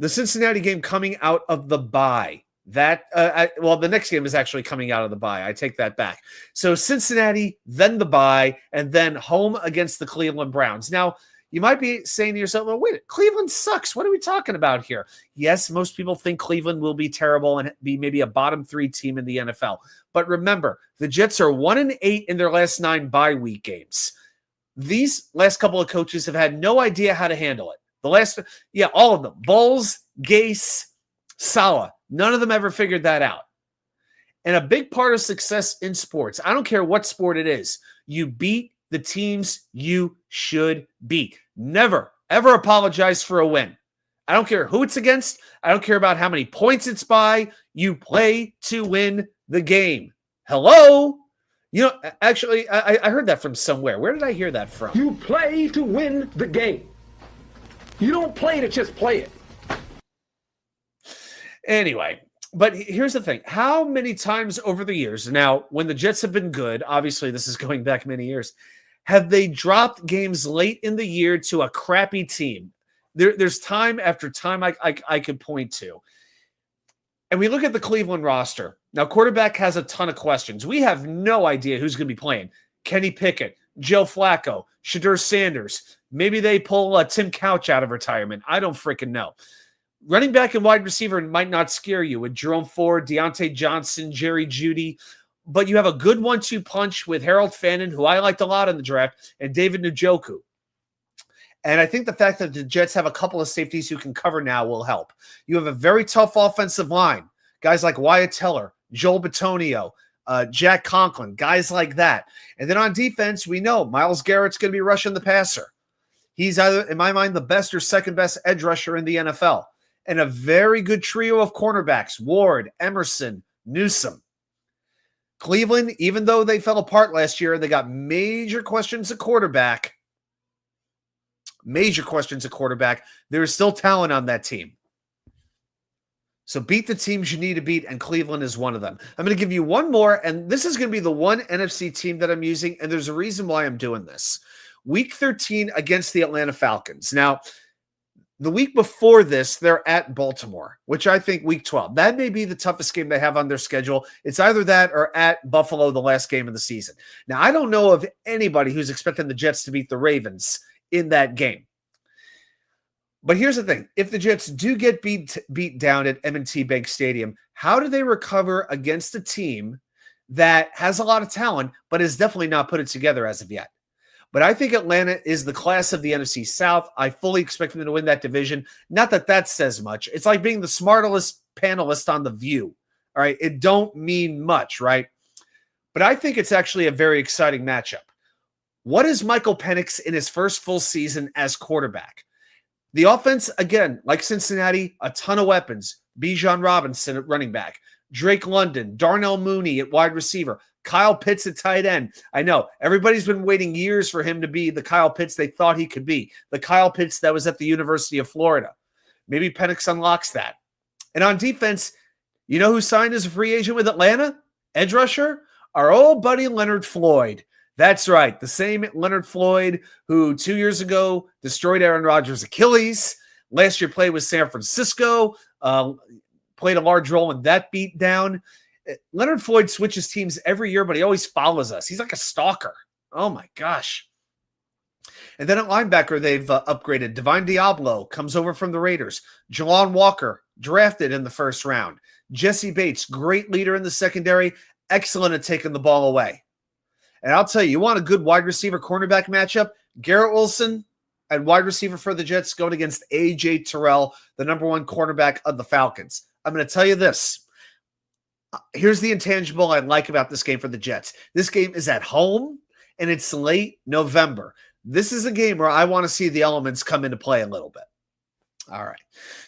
Cincinnati game coming out of the bye. The next game is actually coming out of the bye. I take that back. So Cincinnati, then the bye, and then home against the Cleveland Browns. Now, you might be saying to yourself, well, wait, Cleveland sucks. What are we talking about here? Yes, most people think Cleveland will be terrible and be maybe a bottom 3 team in the NFL. But remember, the Jets are 1-8 in their last 9 bye week games. These last couple of coaches have had no idea how to handle it. All of them. Bowles, Gase, Saleh. None of them ever figured that out. And a big part of success in sports, I don't care what sport it is, you beat the teams you should beat. Never, ever apologize for a win. I don't care who it's against. I don't care about how many points it's by. You play to win the game. Hello? Actually, I heard that from somewhere. Where did I hear that from? You play to win the game. You don't play to just play it. Anyway, but here's the thing. How many times over the years, now, when the Jets have been good, obviously this is going back many years, have they dropped games late in the year to a crappy team? There's time after time I could point to. And we look at the Cleveland roster. Now, quarterback has a ton of questions. We have no idea who's going to be playing. Kenny Pickett, Joe Flacco, Shedeur Sanders. Maybe they pull Tim Couch out of retirement. I don't freaking know. Running back and wide receiver might not scare you with Jerome Ford, Deontay Johnson, Jerry Jeudy. But you have a good 1-2 punch with Harold Fannin, who I liked a lot in the draft, and David Njoku. And I think the fact that the Jets have a couple of safeties who can cover now will help. You have a very tough offensive line. Guys like Wyatt Teller, Joel Bitonio, Jack Conklin, guys like that. And then on defense, we know Myles Garrett's going to be rushing the passer. He's either, in my mind, the best or second best edge rusher in the NFL. And a very good trio of cornerbacks, Ward, Emerson, Newsome. Cleveland, even though they fell apart last year, they got major questions at quarterback. Major questions at quarterback. There is still talent on that team. So beat the teams you need to beat, and Cleveland is one of them. I'm going to give you one more, and this is going to be the one NFC team that I'm using, and there's a reason why I'm doing this. Week 13 against the Atlanta Falcons. Now, the week before this, they're at Baltimore, which I think week 12. That may be the toughest game they have on their schedule. It's either that or at Buffalo, the last game of the season. Now, I don't know of anybody who's expecting the Jets to beat the Ravens in that game. But here's the thing. If the Jets do get beat down at M&T Bank Stadium, how do they recover against a team that has a lot of talent, but has definitely not put it together as of yet? But I think Atlanta is the class of the NFC South. I fully expect them to win that division. Not that that says much. It's like being the smartest panelist on The View. All right. It don't mean much, right? But I think it's actually a very exciting matchup. What is Michael Penix in his first full season as quarterback? The offense, again, like Cincinnati, a ton of weapons. Bijan Robinson at running back. Drake London, Darnell Mooney at wide receiver. Kyle Pitts at tight end. I know everybody's been waiting years for him to be the Kyle Pitts they thought he could be. The Kyle Pitts that was at the University of Florida. Maybe Penix unlocks that. And on defense, you know who signed as a free agent with Atlanta? Edge rusher? Our old buddy Leonard Floyd. That's right. The same Leonard Floyd who 2 years ago destroyed Aaron Rodgers' Achilles. Last year played with San Francisco. Played a large role in that beatdown. Leonard Floyd switches teams every year, but he always follows us. He's like a stalker. Oh my gosh. And then at linebacker, they've upgraded. Divine Diablo comes over from the Raiders. Jelon Walker, drafted in the first round. Jesse Bates, great leader in the secondary, excellent at taking the ball away. And I'll tell you, you want a good wide receiver cornerback matchup? Garrett Wilson at wide receiver for the Jets going against A.J. Terrell, the number one cornerback of the Falcons. I'm going to tell you this. Here's the intangible I like about this game for the Jets. This game is at home, and it's late November. This is a game where I want to see the elements come into play a little bit. All right.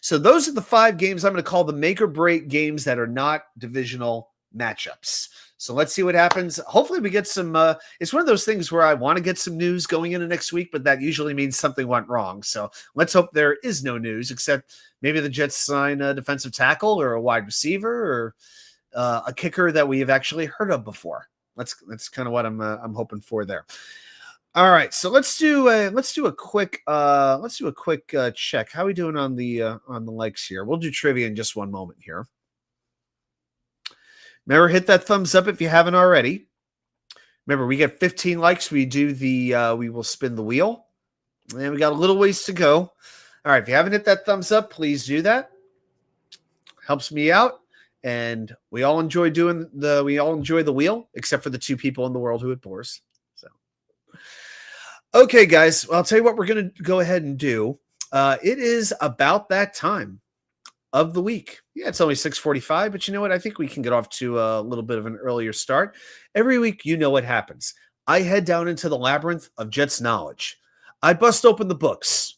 So those are the 5 games I'm going to call the make or break games that are not divisional matchups. So let's see what happens. Hopefully we get some it's one of those things where I want to get some news going into next week, but that usually means something went wrong. So let's hope there is no news, except maybe the Jets sign a defensive tackle or a wide receiver or a kicker that we have actually heard of before. That's kind of what I'm hoping for there. All right, so let's do a quick check. How are we doing on the likes here? We'll do trivia in just one moment here. Remember, hit that thumbs up if you haven't already. Remember, we get 15 likes. We do we will spin the wheel, and we got a little ways to go. All right, if you haven't hit that thumbs up, please do that. Helps me out, and we all enjoy the wheel, except for the 2 people in the world who it bores. Okay, guys, well, I'll tell you what we're going to go ahead and do. It is about that time of the week. Yeah, it's only 6:45, but you know what? I think we can get off to a little bit of an earlier start. Every week, you know what happens. I head down into the labyrinth of Jets knowledge. I bust open the books.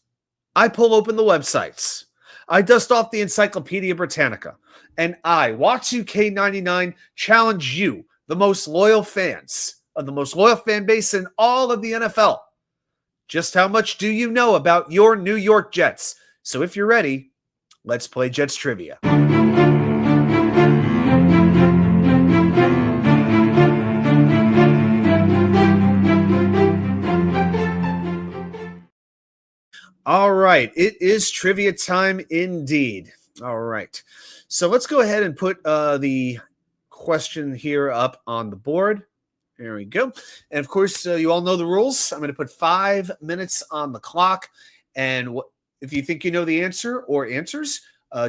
I pull open the websites. I dust off the Encyclopedia Britannica. And I, Watsu-K99, challenge you, the most loyal fans of the most loyal fan base in all of the NFL. Just how much do you know about your New York Jets? So if you're ready, let's play Jets Trivia. All right, it is trivia time indeed. All right, so let's go ahead and put the question here up on the board. There we go. And of course, you all know the rules. I'm going to put 5 minutes on the clock. And if you think you know the answer or answers,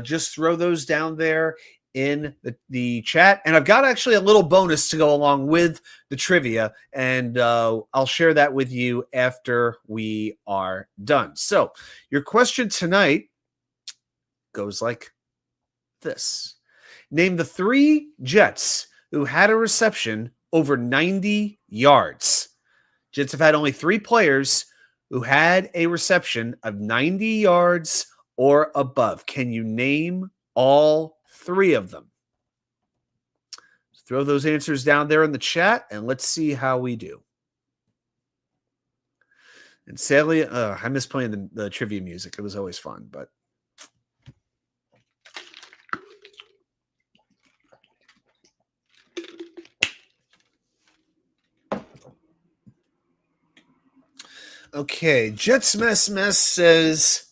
just throw those down there in the chat. And I've got actually a little bonus to go along with the trivia. And I'll share that with you after we are done. So your question tonight goes like this. Name the 3 Jets who had a reception over 90 yards. Jets have had only 3 players who had a reception of 90 yards or above. Can you name all 3 of them? Throw those answers down there in the chat, and let's see how we do. And sadly, I miss playing the trivia music. It was always fun, but okay, Jets Mess says,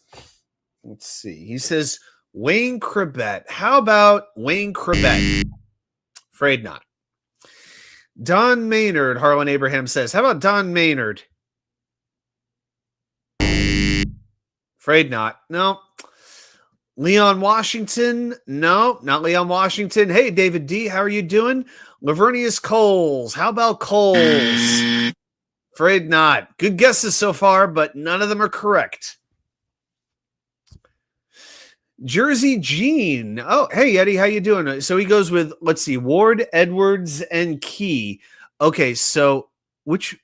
let's see. He says, Wayne Krebet. How about Wayne Krebet? Afraid not. Don Maynard, Harlan Abraham says, how about Don Maynard? Afraid not. No. Leon Washington? No, not Leon Washington. Hey, David D., how are you doing? Lavernius Coles. How about Coles? Afraid not. Good guesses so far, but none of them are correct. Jersey Gene. Oh, hey, Eddie, how you doing? So he goes with, let's see, Ward, Edwards, and Key. Okay, so which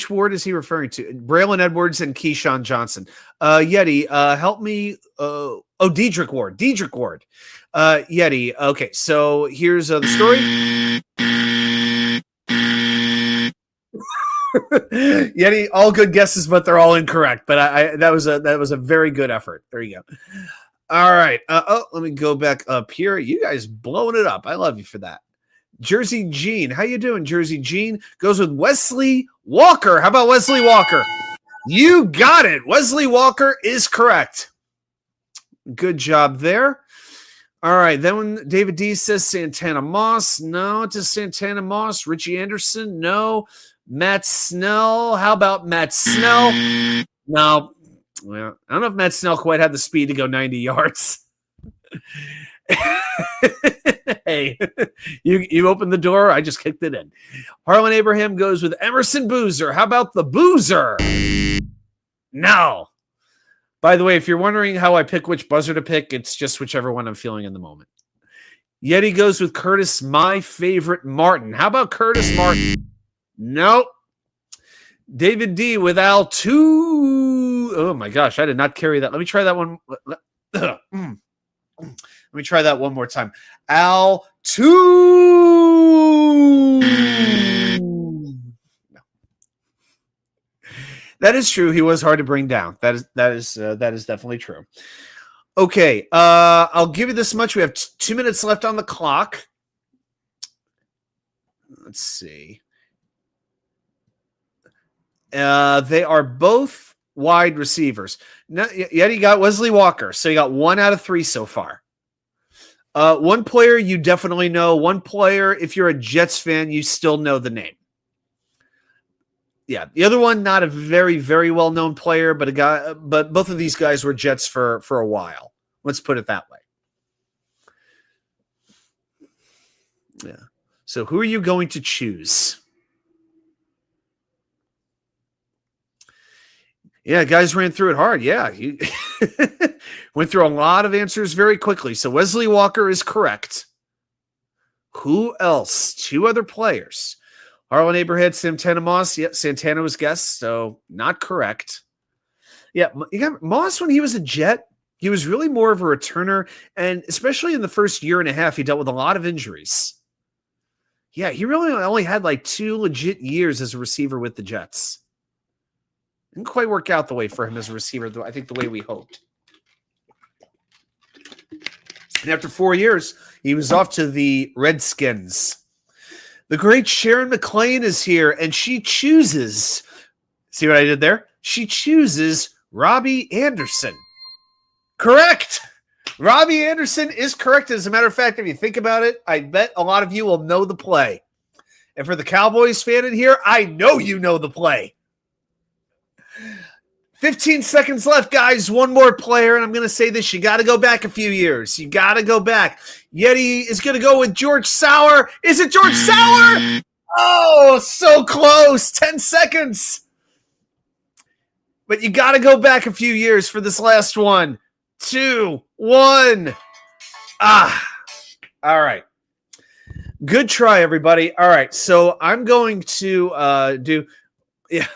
Ward is he referring to? Braylon Edwards and Keyshawn Johnson. Yeti, help me. Dedrick Ward. Yeti. Okay, so here's the story. Yeti, all good guesses, but they're all incorrect. But that was a very good effort. There you go. All right. Let me go back up here. You guys blowing it up. I love you for that. Jersey Gene. How you doing, Jersey Gene? Goes with Wesley Walker. How about Wesley Walker? You got it. Wesley Walker is correct. Good job there. All right. Then when David D says Santana Moss. No, to Santana Moss. Richie Anderson. No. Matt Snell. How about Matt Snell? No. Well, I don't know if Matt Snell quite had the speed to go 90 yards. Hey, you opened the door. I just kicked it in. Harlan Abraham goes with Emerson Boozer. How about the Boozer? No. By the way, if you're wondering how I pick which buzzer to pick, it's just whichever one I'm feeling in the moment. Yeti goes with Curtis, my favorite Martin. How about Curtis Martin? Nope. David D with Al 2. Oh my gosh, I did not carry that. Let me try that one. Let me try that one more time. Al 2. No. That is true. He was hard to bring down. That is definitely true. Okay, I'll give you this much. We have 2 minutes left on the clock. Let's see. They are both wide receivers. Yet he got Wesley Walker, so you got 1 out of 3 so far. One player you definitely know. One player, if you're a Jets fan, you still know the name. Yeah, the other one, not a very, very well-known player, but both of these guys were Jets for a while. Let's put it that way. Yeah. So who are you going to choose? Yeah, guys ran through it hard. Yeah, he went through a lot of answers very quickly. So Wesley Walker is correct. Who else? 2 other players. Harlan Abraham, Santana Moss. Yeah, Santana was guessed, so not correct. Yeah, you got Moss when he was a Jet. He was really more of a returner, and especially in the first year and a half, he dealt with a lot of injuries. Yeah, he really only had like 2 legit years as a receiver with the Jets. Didn't quite work out the way for him as a receiver, though. I think the way we hoped. And after 4 years, he was off to the Redskins. The great Sharon McClain is here, and she chooses. See what I did there? She chooses Robbie Anderson. Correct. Robbie Anderson is correct. As a matter of fact, if you think about it, I bet a lot of you will know the play. And for the Cowboys fan in here, I know you know the play. 15 seconds left, guys. One more player, and I'm going to say this. You got to go back a few years. You got to go back. Yeti is going to go with George Sauer. Is it George Sauer? Oh, so close. 10 seconds. But you got to go back a few years for this last one. 2, 1. All right. Good try, everybody. All right, so I'm going to do – yeah.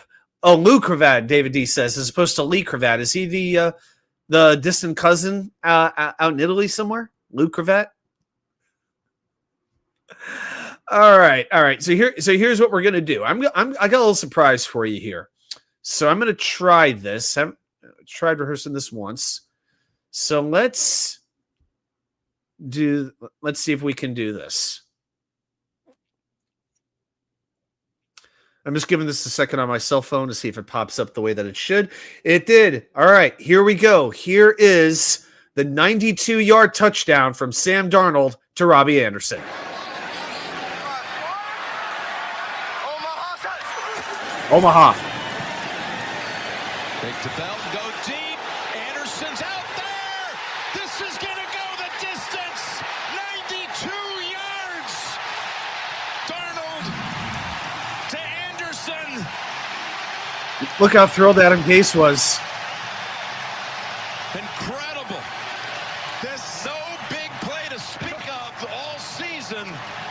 Oh, Lou Cravat, David D says, as opposed to Lee Cravat. Is he the distant cousin out in Italy somewhere? Lou Cravat? All right. So here's what we're gonna do. I got a little surprise for you here. So I'm gonna try this. I've tried rehearsing this once. So let's see if we can do this. I'm just giving this a second on my cell phone to see if it pops up the way that it should. It did. All right, here we go. Here is the 92-yard touchdown from Sam Darnold to Robbie Anderson. Omaha. Take the belt and go deep. Anderson's out there. This is going to go the distance. 92 yards. Darnold to Anderson. Look how thrilled Adam Gase was. Incredible. There's no big play to speak of all season.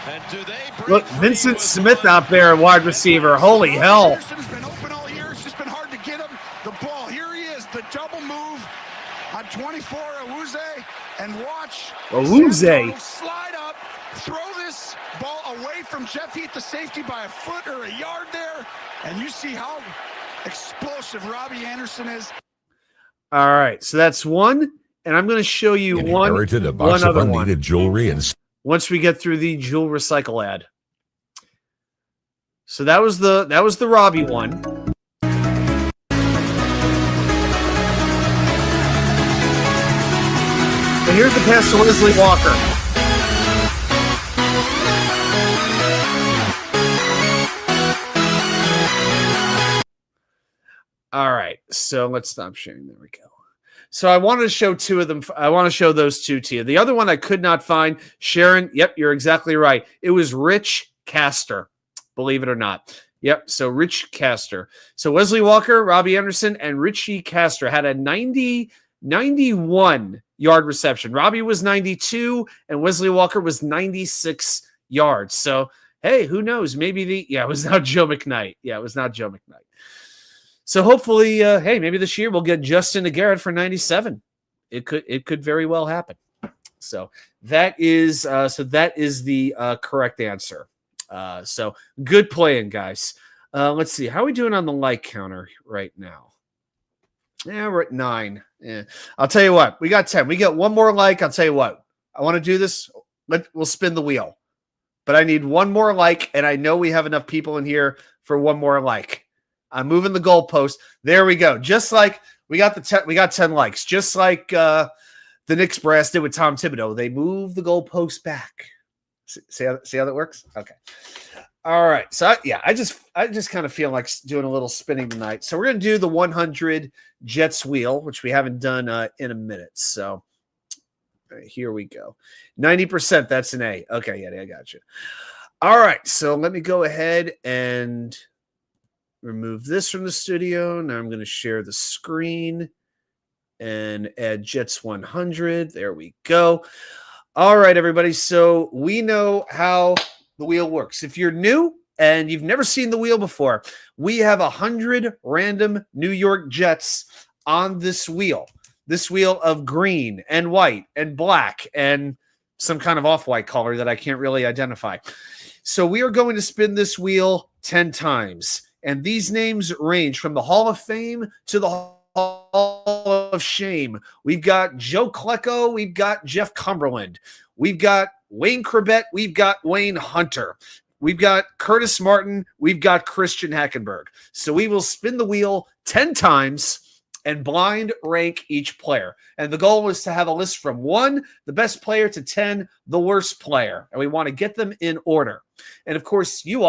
And do they break Look, Vincent Smith out there, wide receiver. Holy hell. Anderson's been open all year. It's just been hard to get him the ball. Here he is, the double move on 24, Awuzie. And watch Awuzie slide up, throw this ball away from Jeff Heath, the safety, by a foot or a yard there. And you see how explosive Robbie Anderson is. All right, so that's one. And I'm going to show you one other one. Jewelry and once we get through the Jewel Recycle ad. So that was the Robbie one. And here's the pass to Wesley Walker. So let's stop sharing. There we go. So I wanted to show two of them. I want to show those two to you. The other one I could not find. Sharon, yep, you're exactly right. It was Rich Castor, believe it or not. Yep, so Rich Castor. So Wesley Walker, Robbie Anderson, and Richie Castor had a 91-yard reception. Robbie was 92, and Wesley Walker was 96 yards. So, hey, who knows? Maybe it was not Joe McKnight. Yeah, it was not Joe McKnight. So hopefully, hey, maybe this year we'll get Justin Garrett for 97. It could very well happen. So that is the correct answer. So good playing, guys. Let's see. How are we doing on the like counter right now? Yeah, we're at 9. Yeah. I'll tell you what. We got 10. We got one more like. I'll tell you what. I want to do this. We'll spin the wheel. But I need one more like, and I know we have enough people in here for one more like. I'm moving the goalpost. There we go. Just like we got 10 likes. Just like the Knicks brass did with Tom Thibodeau. They moved the goalpost back. See how that works? Okay. All right. So I just kind of feel like doing a little spinning tonight. So we're gonna do the 100 Jets wheel, which we haven't done in a minute. So here we go. 90%. That's an A. Okay. Yeah, I got you. All right. So let me go ahead and remove this from the studio. Now I'm going to share the screen and add Jets 100. There we go. All right, everybody. So we know how the wheel works. If you're new and you've never seen the wheel before, we have 100 random New York Jets on this wheel. This wheel of green and white and black and some kind of off-white color that I can't really identify. So we are going to spin this wheel 10 times. And these names range from the Hall of Fame to the Hall of Shame. We've got Joe Klecko. We've got Jeff Cumberland. We've got Wayne Corbett. We've got Wayne Hunter. We've got Curtis Martin. We've got Christian Hackenberg. So we will spin the wheel 10 times and blind rank each player. And the goal was to have a list from 1, the best player, to 10, the worst player. And we want to get them in order. And, of course, you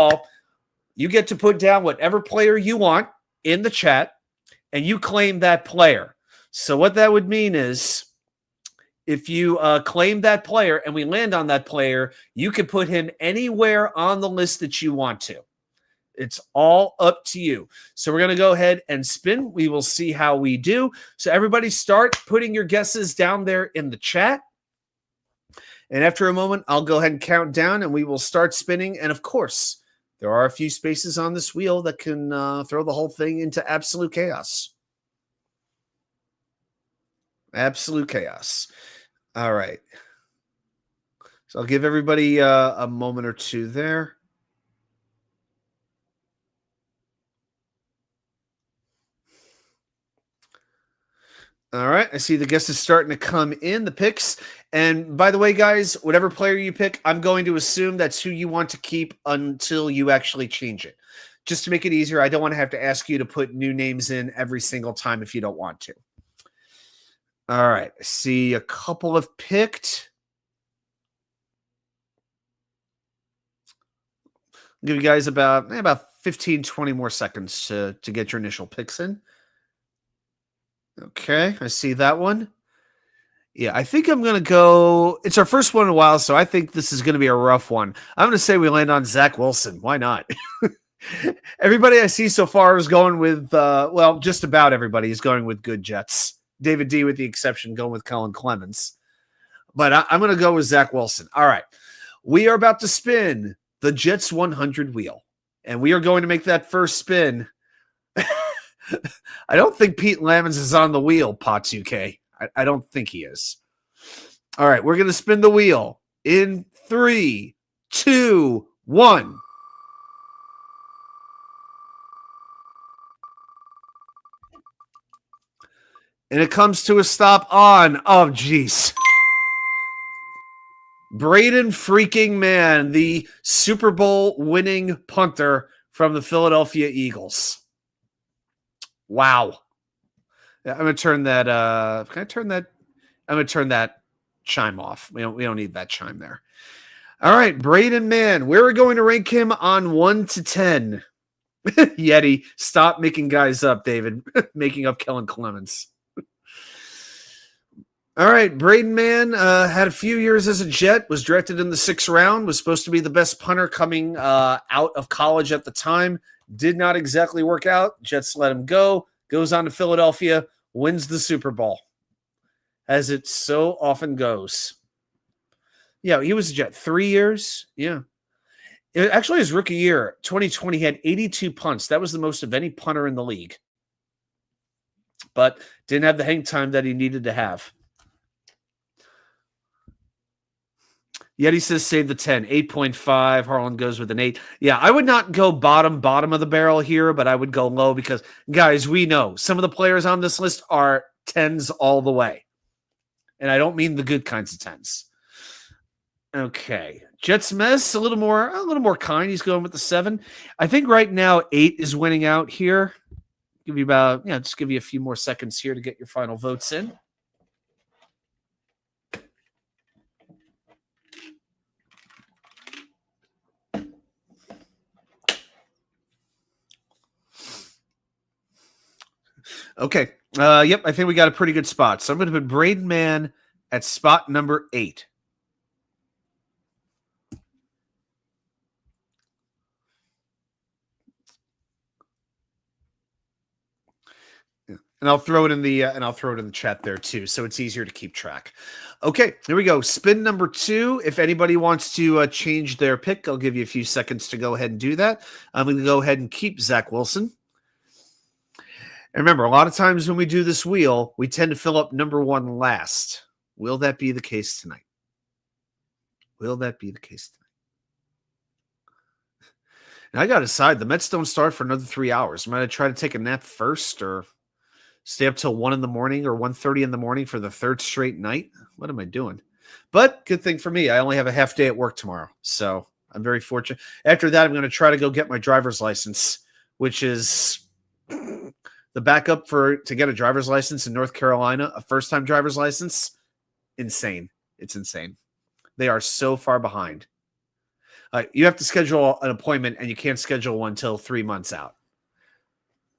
get to put down whatever player you want in the chat, and you claim that player. So what that would mean is if you claim that player and we land on that player, you can put him anywhere on the list that you want to. It's all up to you. So we're going to go ahead and spin. We will see how we do. So everybody start putting your guesses down there in the chat. And after a moment, I'll go ahead and count down and we will start spinning. And of course, there are a few spaces on this wheel that can throw the whole thing into absolute chaos. Absolute chaos. All right. So I'll give everybody a moment or two there. All right. I see the guesses starting to come in, the picks. And by the way, guys, whatever player you pick, I'm going to assume that's who you want to keep until you actually change it. Just to make it easier, I don't want to have to ask you to put new names in every single time if you don't want to. All right. I see a couple have picked. I'll give you guys about 15, 20 more seconds to get your initial picks in. Okay, I see that one. Yeah, I think I'm going to go. It's our first one in a while, so I think this is going to be a rough one. I'm going to say we land on Zach Wilson. Why not? Everybody I see so far is going with, just about everybody is going with good Jets. David D, with the exception, going with Colin Clemens. But I'm going to go with Zach Wilson. All right. We are about to spin the Jets 100 wheel, and we are going to make that first spin. I don't think Pete Lamons is on the wheel, Pot 2K. I don't think he is. All right, we're going to spin the wheel in 3, 2, 1. And it comes to a stop on, oh, geez, Braden freaking Mann, the Super Bowl winning punter from the Philadelphia Eagles. Wow. I'm going to turn that. Can I turn that? I'm going to turn that chime off. We don't need that chime there. All right, Braden Mann. We're going to rank him on 1 to 10. Yeti, stop making guys up, David. Making up Kellen Clemens. All right, Braden Mann had a few years as a Jet, was drafted in the 6th round, was supposed to be the best punter coming out of college at the time. Did not exactly work out. Jets let him go, goes on to Philadelphia, wins the Super Bowl, as it so often goes. Yeah, he was a Jet 3 years. Yeah. Actually, his rookie year, 2020, he had 82 punts. That was the most of any punter in the league. But didn't have the hang time that he needed to have. Yeti says save the 10. 8.5. Harlan goes with an 8. Yeah, I would not go bottom of the barrel here, but I would go low because, guys, we know some of the players on this list are 10s all the way. And I don't mean the good kinds of 10s. Okay. Jets mess, a little more kind. He's going with the 7. I think right now 8 is winning out here. Give you just give you a few more seconds here to get your final votes in. Okay. Yep, I think we got a pretty good spot. So I'm going to put Braden Mann at spot number 8. And I'll throw it in the chat there too, so it's easier to keep track. Okay, here we go. Spin number 2. If anybody wants to change their pick, I'll give you a few seconds to go ahead and do that. I'm going to go ahead and keep Zach Wilson. And remember, a lot of times when we do this wheel, we tend to fill up number 1 last. Will that be the case tonight? Will that be the case tonight? Now, I got to decide. The Mets don't start for another 3 hours. Am I going to try to take a nap first or stay up till 1 in the morning or 1:30 in the morning for the 3rd straight night? What am I doing? But good thing for me, I only have a half day at work tomorrow. So I'm very fortunate. After that, I'm going to try to go get my driver's license, which is the backup to get a driver's license in North Carolina, a first-time driver's license. Insane. It's insane. They are so far behind. You have to schedule an appointment, and you can't schedule one until 3 months out.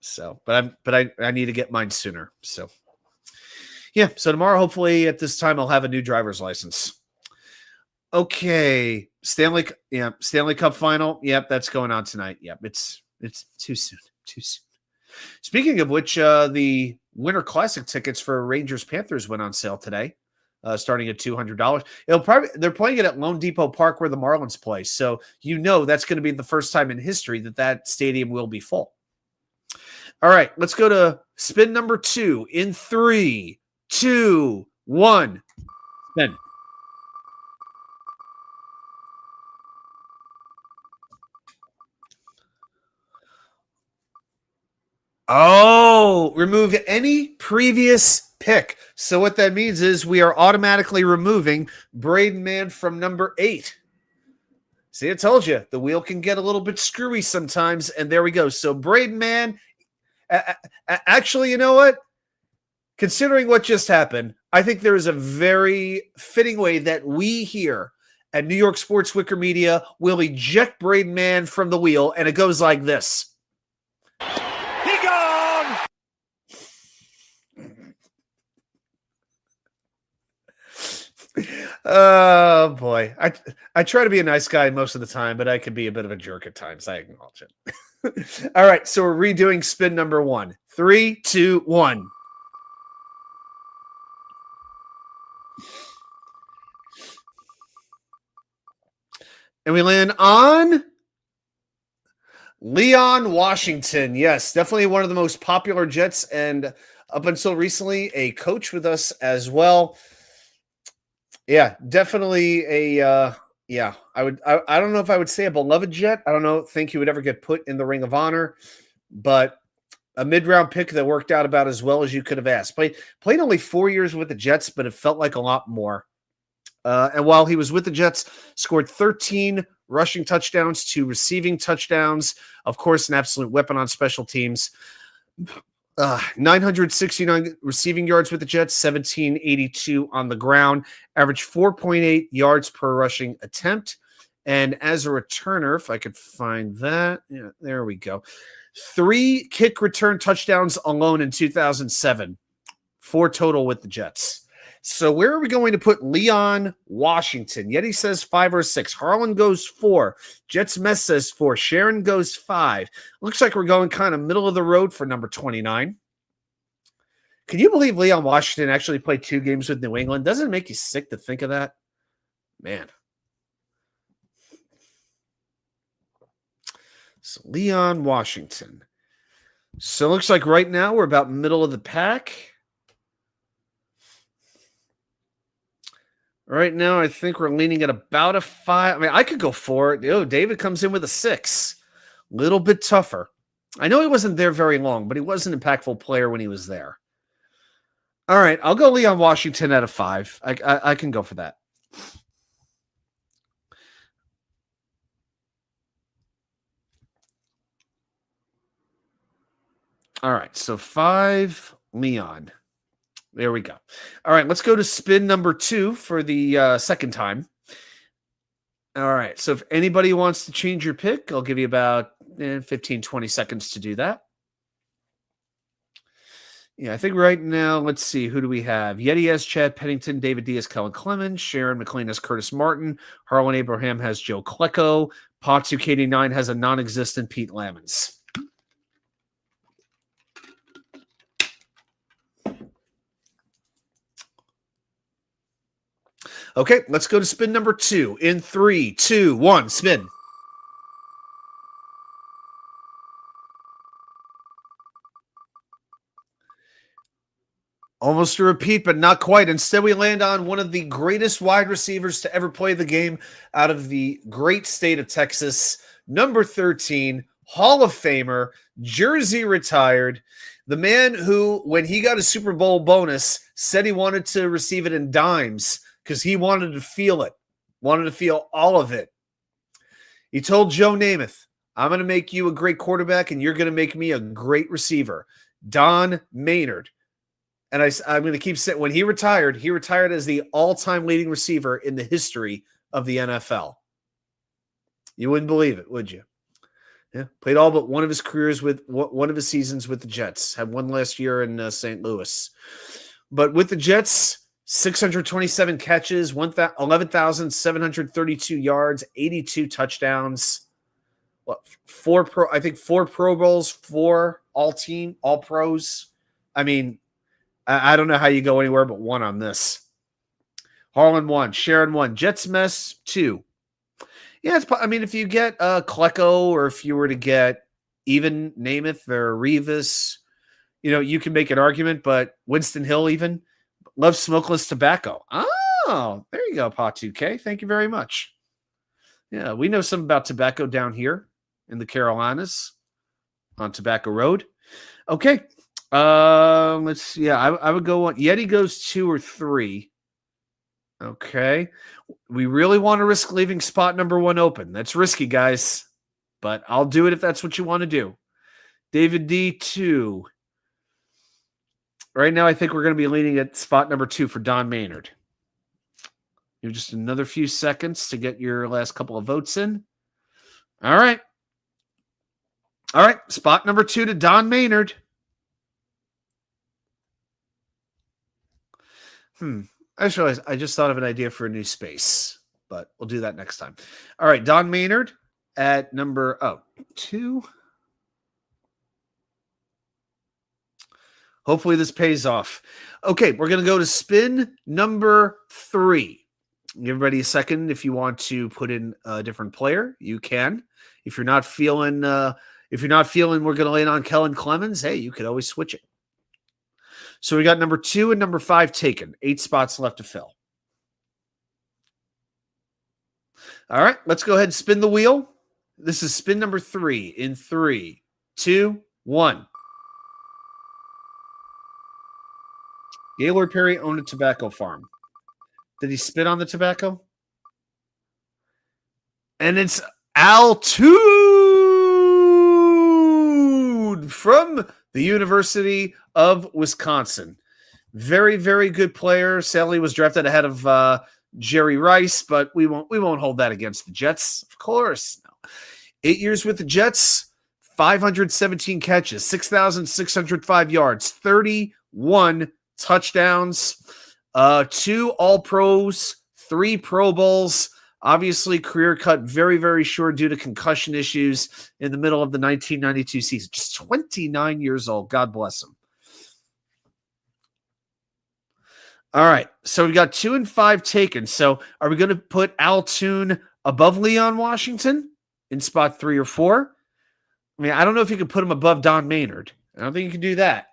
So, but I need to get mine sooner. So, yeah. So tomorrow, hopefully at this time, I'll have a new driver's license. Okay, Stanley Cup final. Yep, that's going on tonight. Yep, it's too soon. Too soon. Speaking of which, the Winter Classic tickets for Rangers Panthers went on sale today, starting at $200. They're playing it at Lone Depot Park where the Marlins play, so that's going to be the first time in history that stadium will be full. All right, let's go to spin number 2 in 3, 2, 1. Spin. Oh, remove any previous pick. So what that means is we are automatically removing Braden Mann from number 8. See, I told you, the wheel can get a little bit screwy sometimes, and there we go. So Braden Mann, actually, you know what? Considering what just happened, I think there is a very fitting way that we here at New York Sports WickerMedia will eject Braden Mann from the wheel, and it goes like this. Oh boy. I try to be a nice guy most of the time, but I can be a bit of a jerk at times. I acknowledge it. All right, so we're redoing spin number 1. 3, 2, 1. And we land on Leon Washington. Yes, definitely one of the most popular Jets, and up until recently, a coach with us as well. Yeah, definitely I don't know if I would say a beloved Jet. I don't think he would ever get put in the Ring of Honor, but a mid-round pick that worked out about as well as you could have asked. Played only 4 years with the Jets, but it felt like a lot more. And while he was with the Jets, scored 13 rushing touchdowns, 2 receiving touchdowns. Of course, an absolute weapon on special teams. 969 receiving yards with the Jets, 1782 on the ground, averaged 4.8 yards per rushing attempt, And as a returner, if I could find that, yeah, there we go. 3 kick return touchdowns alone in 2007. 4 total with the Jets. So where are we going to put Leon Washington? Yeti says 5 or 6. Harlan goes 4. Jets Mess says 4. Sharon goes 5. Looks like we're going kind of middle of the road for number 29. Can you believe Leon Washington actually played 2 games with New England? Doesn't it make you sick to think of that? Man. So Leon Washington. So it looks like right now we're about middle of the pack. Right now, I think we're leaning at about a 5. I mean, I could go 4. David comes in with a 6. Little bit tougher. I know he wasn't there very long, but he was an impactful player when he was there. All right, I'll go Leon Washington at a 5. I can go for that. All right, so 5, Leon. There we go. All right, let's go to spin number 2 for the second time. All right, so if anybody wants to change your pick, I'll give you about 15, 20 seconds to do that. Yeah, I think right now, let's see, who do we have? Yeti has Chad Pennington, David D has Kellen Clemens, Sharon McLean has Curtis Martin, Harlan Abraham has Joe Klecko, Potsu KD9 has a non-existent Pete Lamons. Okay, let's go to spin number 2 in 3, 2, 1, spin. Almost a repeat, but not quite. Instead, we land on one of the greatest wide receivers to ever play the game out of the great state of Texas, number 13, Hall of Famer, jersey retired, the man who, when he got a Super Bowl bonus, said he wanted to receive it in dimes because he wanted to feel it, wanted to feel all of it. He told Joe Namath, I'm going to make you a great quarterback and you're going to make me a great receiver. Don Maynard. And I'm going to keep saying, when he retired as the all-time leading receiver in the history of the NFL. You wouldn't believe it, would you? Yeah, played all but one of his careers with one of his seasons with the Jets. Had one last year in St. Louis. But with the Jets, 627 catches, 11,732 yards, 82 touchdowns. What, 4 Pro Bowls, 4 all-team, all-pros. I mean, I don't know how you go anywhere but 1 on this. Harlan 1, Sharon 1, Jets Mess 2. Yeah, if you get Klecko or if you were to get even Namath or Revis, you can make an argument, but Winston Hill even loves smokeless tobacco. Oh, there you go, Pa2K. Thank you very much. Yeah, we know some about tobacco down here in the Carolinas on Tobacco Road. Okay. Let's see. Yeah, I would go on. Yeti goes 2 or 3. Okay. We really want to risk leaving spot number 1 open. That's risky, guys, but I'll do it if that's what you want to do. David D, 2. Right now, I think we're going to be leaning at spot number 2 for Don Maynard. You have just another few seconds to get your last couple of votes in. All right. All right. Spot number 2 to Don Maynard. I just realized I just thought of an idea for a new space, but we'll do that next time. All right, Don Maynard at number 2. Hopefully this pays off. Okay, we're going to go to spin number 3. Give everybody a second. If you want to put in a different player, you can. If you're not feeling we're going to land on Kellen Clemens, hey, you could always switch it. So we got number 2 and number 5 taken. 8 spots left to fill. All right, let's go ahead and spin the wheel. This is spin number 3 in 3, 2, 1. Gaylord Perry owned a tobacco farm. Did he spit on the tobacco? And it's Altude from the University of Wisconsin. Very, very good player. Sadly, was drafted ahead of Jerry Rice, but we won't hold that against the Jets, of course. No. 8 years with the Jets, 517 catches, 6,605 yards, 31 touchdowns, 2 All-Pros, 3 Pro Bowls. Obviously, career cut very, very short due to concussion issues in the middle of the 1992 season. Just 29 years old. God bless him. All right, so we got 2 and 5 taken. So are we going to put Al Toon above Leon Washington in spot 3 or 4? I mean, I don't know if you could put him above Don Maynard. I don't think you can do that.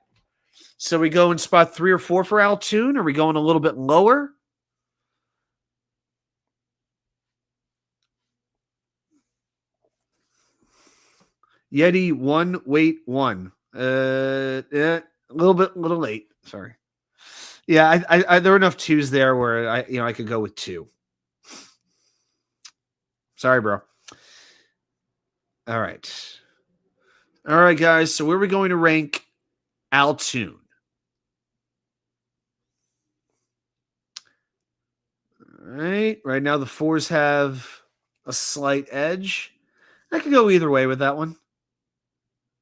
So we go in spot 3 or 4 for Al Toon? Are we going a little bit lower? Yeti 1, wait 1. A little late. Sorry. Yeah, I there were enough 2s there where I could go with 2. Sorry, bro. All right, guys. So where are we going to rank Al Toon? All right. Right now the 4s have a slight edge. I could go either way with that one.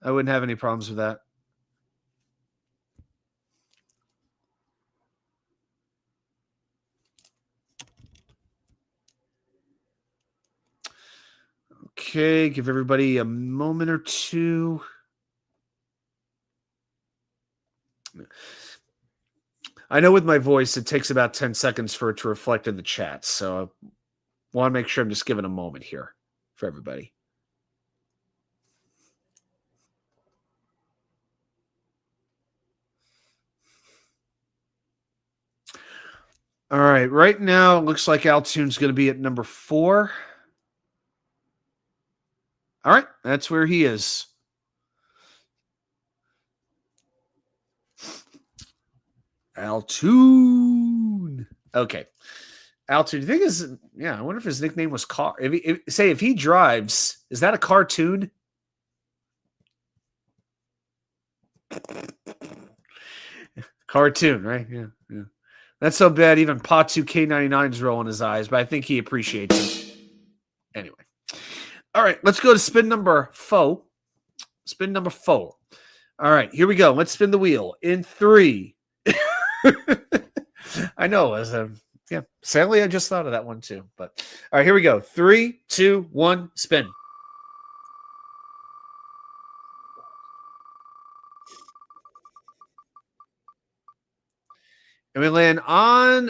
I wouldn't have any problems with that. Okay, give everybody a moment or two. I know with my voice, it takes about 10 seconds for it to reflect in the chat. So I want to make sure I'm just giving a moment here for everybody. All right, right now it looks like Al Toon's going to be at number 4. All right, that's where he is. Al Toon. Okay. Al Toon. I wonder if his nickname was Car. If he drives, is that a cartoon? Cartoon, right? Yeah. That's so bad even Patu K99 is rolling his eyes, but I think he appreciates it. Anyway. All right, let's go to spin number 4. Spin number 4. All right, here we go. Let's spin the wheel. In 3. I know. Sadly, I just thought of that one too. But all right, here we go. 3, 2, 1, spin. And we land on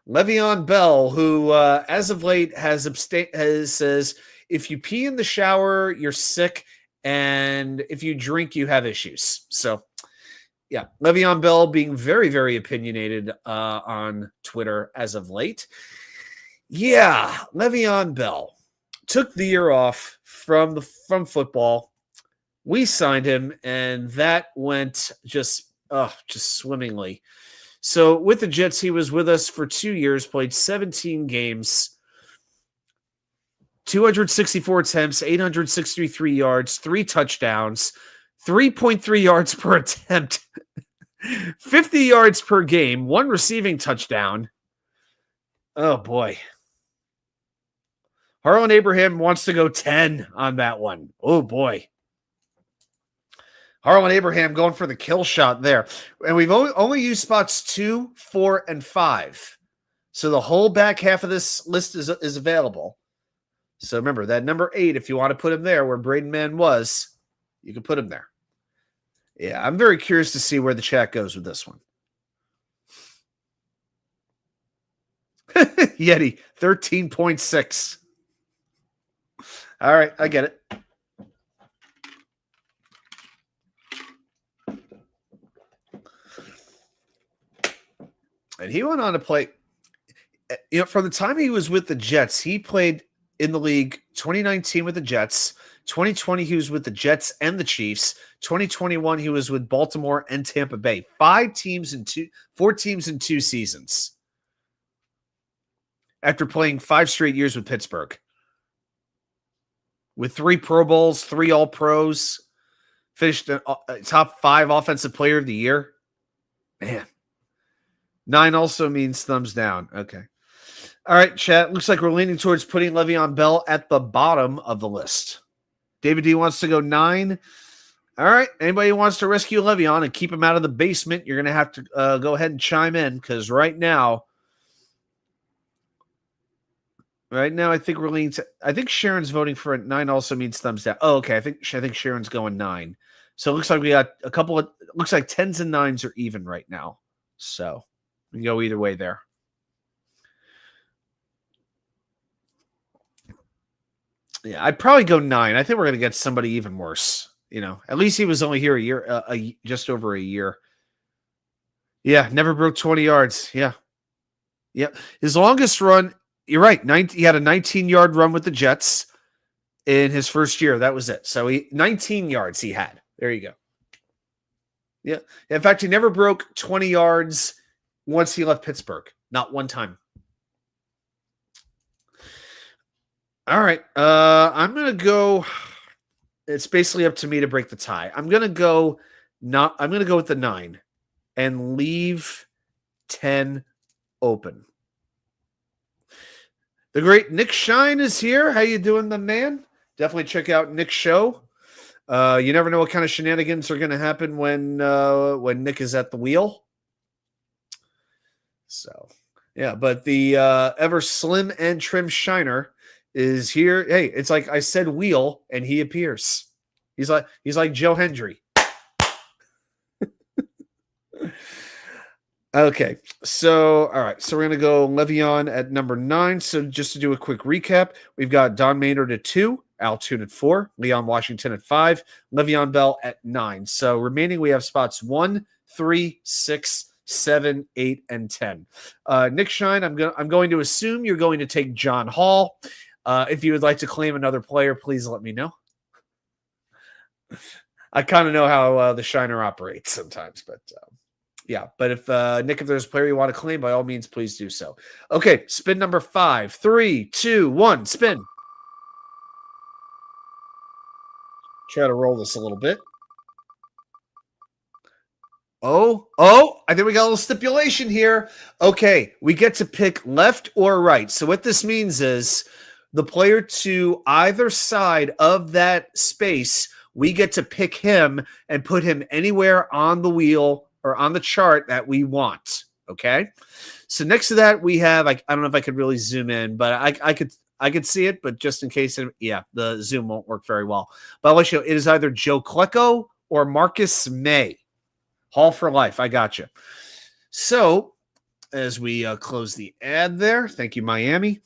Le'Veon Bell, who as of late says if you pee in the shower, you're sick, and if you drink, you have issues. So, yeah, Le'Veon Bell being very, very opinionated on Twitter as of late. Yeah, Le'Veon Bell took the year off from football. We signed him, and that went just swimmingly. So with the Jets, he was with us for 2 years, played 17 games, 264 attempts, 863 yards, 3 touchdowns, 3.3 yards per attempt, 50 yards per game, 1 receiving touchdown. Oh, boy. Harlan Abraham wants to go 10 on that one. Oh, boy. Harlan Abraham going for the kill shot there. And we've only used spots 2, 4, and 5. So the whole back half of this list is available. So remember, that number 8, if you want to put him there where Braden Mann was, you can put him there. Yeah, I'm very curious to see where the chat goes with this one. Yeti, 13.6. All right, I get it. And he went on to play, from the time he was with the Jets, he played in the league 2019 with the Jets. 2020, he was with the Jets and the Chiefs. 2021, he was with Baltimore and Tampa Bay. 4 teams in 2 seasons. After playing 5 straight years with Pittsburgh. With 3 Pro Bowls, 3 All-Pros. Finished top 5 offensive player of the year. Man. 9 also means thumbs down. Okay. All right, chat. Looks like we're leaning towards putting Le'Veon Bell at the bottom of the list. David D wants to go 9. All right. Anybody who wants to rescue Le'Veon and keep him out of the basement, you're going to have to go ahead and chime in, because right now, I think we're leaning to. I think Sharon's voting for it. 9 also means thumbs down. Oh, okay. I think Sharon's going 9. So it looks like we got a couple of. Looks like 10s and 9s are even right now. So we can go either way there. Yeah, I'd probably go 9. I think we're going to get somebody even worse. At least he was only here a year, just over a year. Yeah, never broke 20 yards. Yeah. Yep. His longest run. You're right. He had a 19-yard run with the Jets in his first year. That was it. So 19 yards he had. There you go. Yeah. In fact, he never broke 20 yards once he left Pittsburgh. Not one time. All right. I'm going to go. It's basically up to me to break the tie. I'm going to go with the 9 and leave 10 open. The great Nick Shine is here. How you doing, the man? Definitely check out Nick's show. You never know what kind of shenanigans are going to happen when Nick is at the wheel. So, yeah, but the ever slim and trim Shiner is here. Hey, it's like I said wheel, and he appears. He's like Joe Hendry. Okay, so all right, so we're gonna go Le'Veon at number 9. So just to do a quick recap, we've got Don Maynard at 2, Al Toon at 4, Leon Washington at 5, Le'Veon Bell at 9. So remaining, we have spots 1, 3, 6, 7, 8, and 10. Nick Shine, I'm going to assume you're going to take John Hall. If you would like to claim another player, please let me know. I kind of know how the Shiner operates sometimes, but. Yeah, but if Nick, if there's a player you want to claim, by all means, please do so. Okay, spin number 5. 3, 2, 1, spin. Try to roll this a little bit. Oh, I think we got a little stipulation here. Okay, we get to pick left or right. So what this means is the player to either side of that space, we get to pick him and put him anywhere on the wheel or on the chart that we want. Okay. So next to that, we have, I don't know if I could really zoom in, but I could see it, but just in case, the zoom won't work very well. But I'll let you know, it is either Joe Klecko or Marcus May. Hall for life. I got you. So as we close the ad there, thank you, Miami.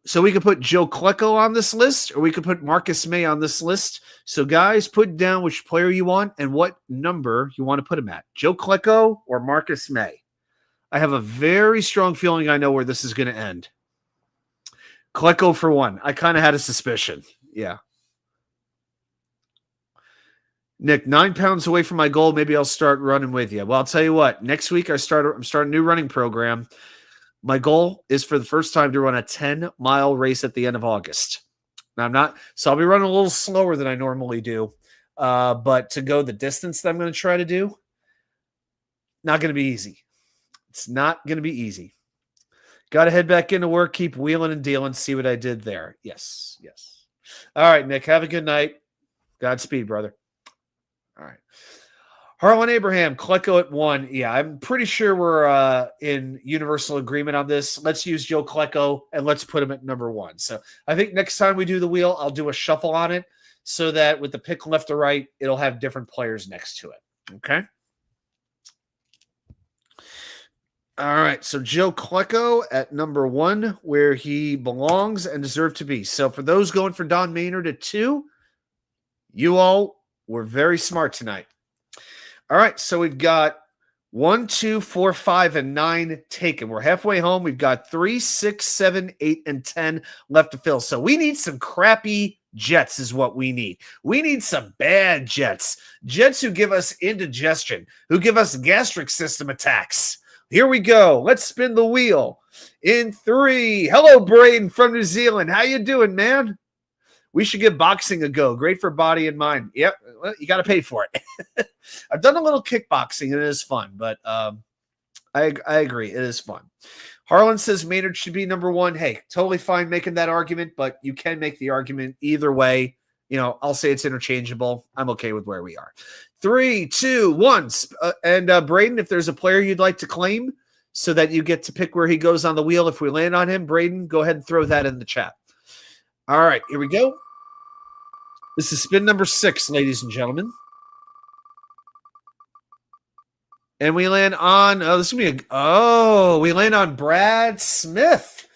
So we could put Joe Klecko on this list, or we could put Marcus May on this list. So guys, put down which player you want and what number you want to put him at. Joe Klecko or Marcus May. I have a very strong feeling I know where this is going to end. Klecko for 1. I kind of had a suspicion. Yeah. Nick, 9 pounds away from my goal. Maybe I'll start running with you. Well, I'll tell you what. Next week, I'm starting a new running program. My goal is for the first time to run a 10-mile race at the end of August. Now so I'll be running a little slower than I normally do. But to go the distance that I'm going to try to do, not going to be easy. It's not going to be easy. Got to head back into work, keep wheeling and dealing, see what I did there. Yes. All right, Nick, have a good night. Godspeed, brother. All right. Harlan Abraham, Klecko at 1. Yeah, I'm pretty sure we're in universal agreement on this. Let's use Joe Klecko and let's put him at number 1. So I think next time we do the wheel, I'll do a shuffle on it so that with the pick left or right, it'll have different players next to it. Okay. All right. So Joe Klecko at number 1, where he belongs and deserves to be. So for those going for Don Maynard at 2, you all were very smart tonight. All right, so we've got 1, 2, 4, 5, and 9 taken. We're halfway home. We've got 3, 6, 7, 8, and 10 left to fill. So we need some crappy Jets is what we need. We need some bad Jets. Jets who give us indigestion, who give us gastric system attacks. Here we go. Let's spin the wheel. In 3. Hello, Braden from New Zealand. How you doing, man? We should give boxing a go. Great for body and mind. Yep, well, you got to pay for it. I've done a little kickboxing, and it is fun. But I agree. It is fun. Harlan says Maynard should be number one. Hey, totally fine making that argument, but you can make the argument either way. I'll say it's interchangeable. I'm okay with where we are. 3, 2, 1. And Braden, if there's a player you'd like to claim so that you get to pick where he goes on the wheel if we land on him, Braden, go ahead and throw that in the chat. All right, here we go. This is spin number 6, ladies and gentlemen. And we land on, we land on Brad Smith.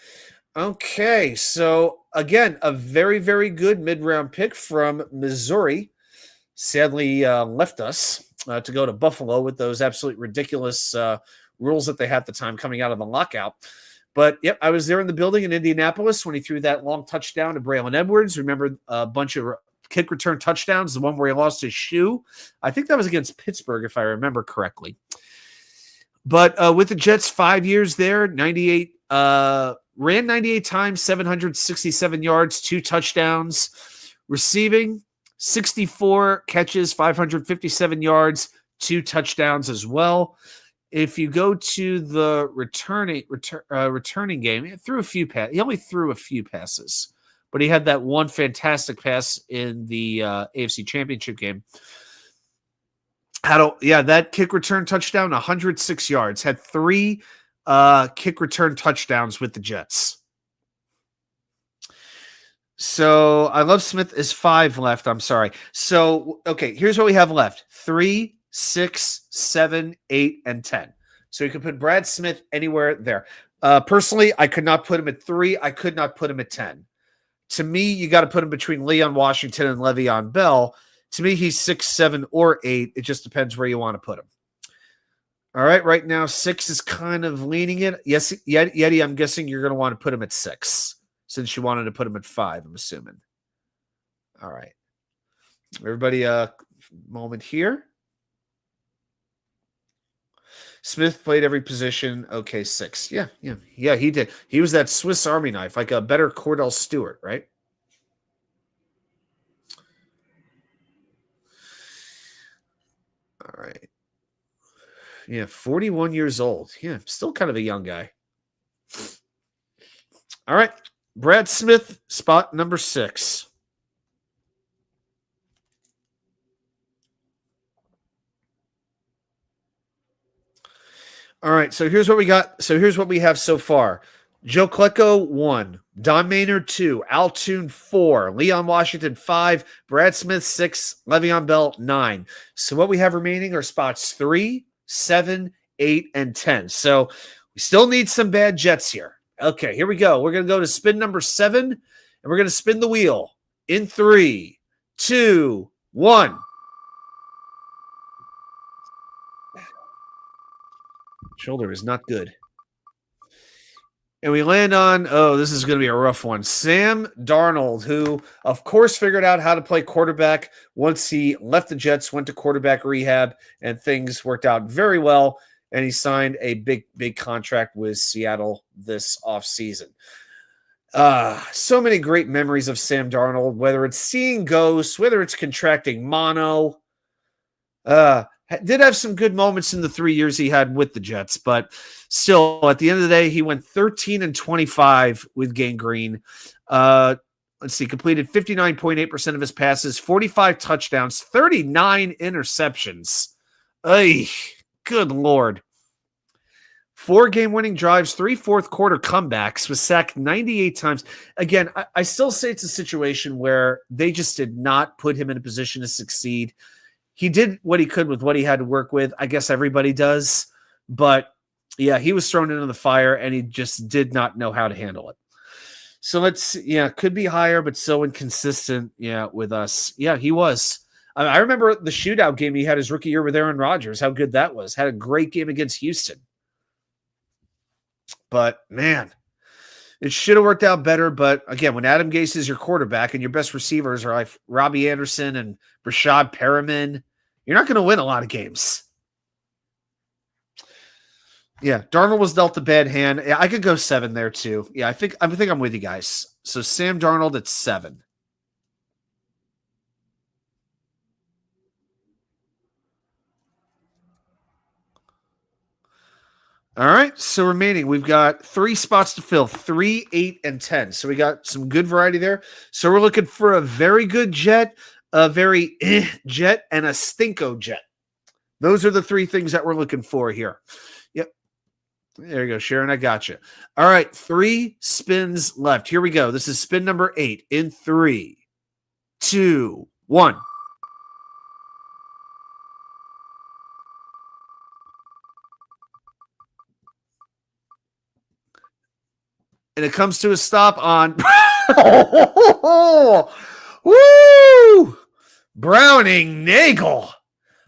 Okay, so again, a very, very good mid-round pick from Missouri. Sadly left us to go to Buffalo with those absolutely ridiculous rules that they had at the time coming out of the lockout. But, yep, I was there in the building in Indianapolis when he threw that long touchdown to Braylon Edwards. Remember a bunch of kick return touchdowns, the one where he lost his shoe. I think that was against Pittsburgh, if I remember correctly. But with the Jets, 5 years there, 98 ran 98 times, 767 yards, 2 touchdowns. Receiving, 64 catches, 557 yards, 2 touchdowns as well. If you go to the returning game, he threw a few passes. He only threw a few passes, but he had that one fantastic pass in the AFC Championship game. That kick return touchdown, 106 yards. Had 3 kick return touchdowns with the Jets. So I love Smith is 5 left. I'm sorry. So, okay, here's what we have left. 3, 6, 7, 8, and 10. So you can put Brad Smith anywhere there. Personally, I could not put him at 3. I could not put him at 10. To me, you got to put him between Leon Washington and Le'Veon Bell. To me, he's 6, 7, or 8. It just depends where you want to put him. All right, right now, 6 is kind of leaning it. Yes, Yeti, I'm guessing you're going to want to put him at 6 since you wanted to put him at 5, I'm assuming. All right. Everybody, moment here. Smith played every position. Okay, 6. Yeah, he did. He was that Swiss Army knife, like a better Cordell Stewart, right? All right. Yeah, 41 years old. Yeah, still kind of a young guy. All right. Brad Smith, spot number 6. All right, so here's what we got. So here's what we have so far. Joe Klecko, 1. Don Maynard, 2. Al Toon, 4. Leon Washington, 5. Brad Smith, 6. Le'Veon Bell, 9. So what we have remaining are spots 3, 7, 8, and 10. So we still need some bad Jets here. Okay, here we go. We're going to go to spin number 7, and we're going to spin the wheel in 3, 2, 1. Shoulder is not good. And we land on, this is going to be a rough one. Sam Darnold, who, of course, figured out how to play quarterback once he left the Jets, went to quarterback rehab, and things worked out very well. And he signed a big, big contract with Seattle this offseason. So many great memories of Sam Darnold, whether it's seeing ghosts, whether it's contracting mono. Did have some good moments in the 3 years he had with the Jets, but still, at the end of the day, he went 13-25 with gangrene. Let's see, completed 59.8% of his passes, 45 touchdowns, 39 interceptions. Ay, good Lord. 4 game-winning drives, 3 fourth-quarter comebacks, was sacked 98 times. Again, I still say it's a situation where they just did not put him in a position to succeed. He did what he could with what he had to work with. I guess everybody does. But, yeah, he was thrown into the fire, and he just did not know how to handle it. So could be higher, but so inconsistent, with us. Yeah, he was. I remember the shootout game he had his rookie year with Aaron Rodgers, how good that was. Had a great game against Houston. But, man, it should have worked out better. But, again, when Adam Gase is your quarterback and your best receivers are like Robbie Anderson and Rashad Perriman, you're not going to win a lot of games. Yeah, Darnold was dealt a bad hand. Yeah, I could go 7 there too. Yeah, I think I'm with you guys. So Sam Darnold at 7. All right, so remaining, we've got 3 spots to fill, 3, 8, and 10. So we got some good variety there. So we're looking for a very good jet, a very jet, and a stinko jet. Those are the 3 things that we're looking for here. Yep. There you go, Sharon. I got you. All right, 3 spins left. Here we go. This is spin number 8 in 3, 2, 1. And it comes to a stop on woo! Browning Nagel.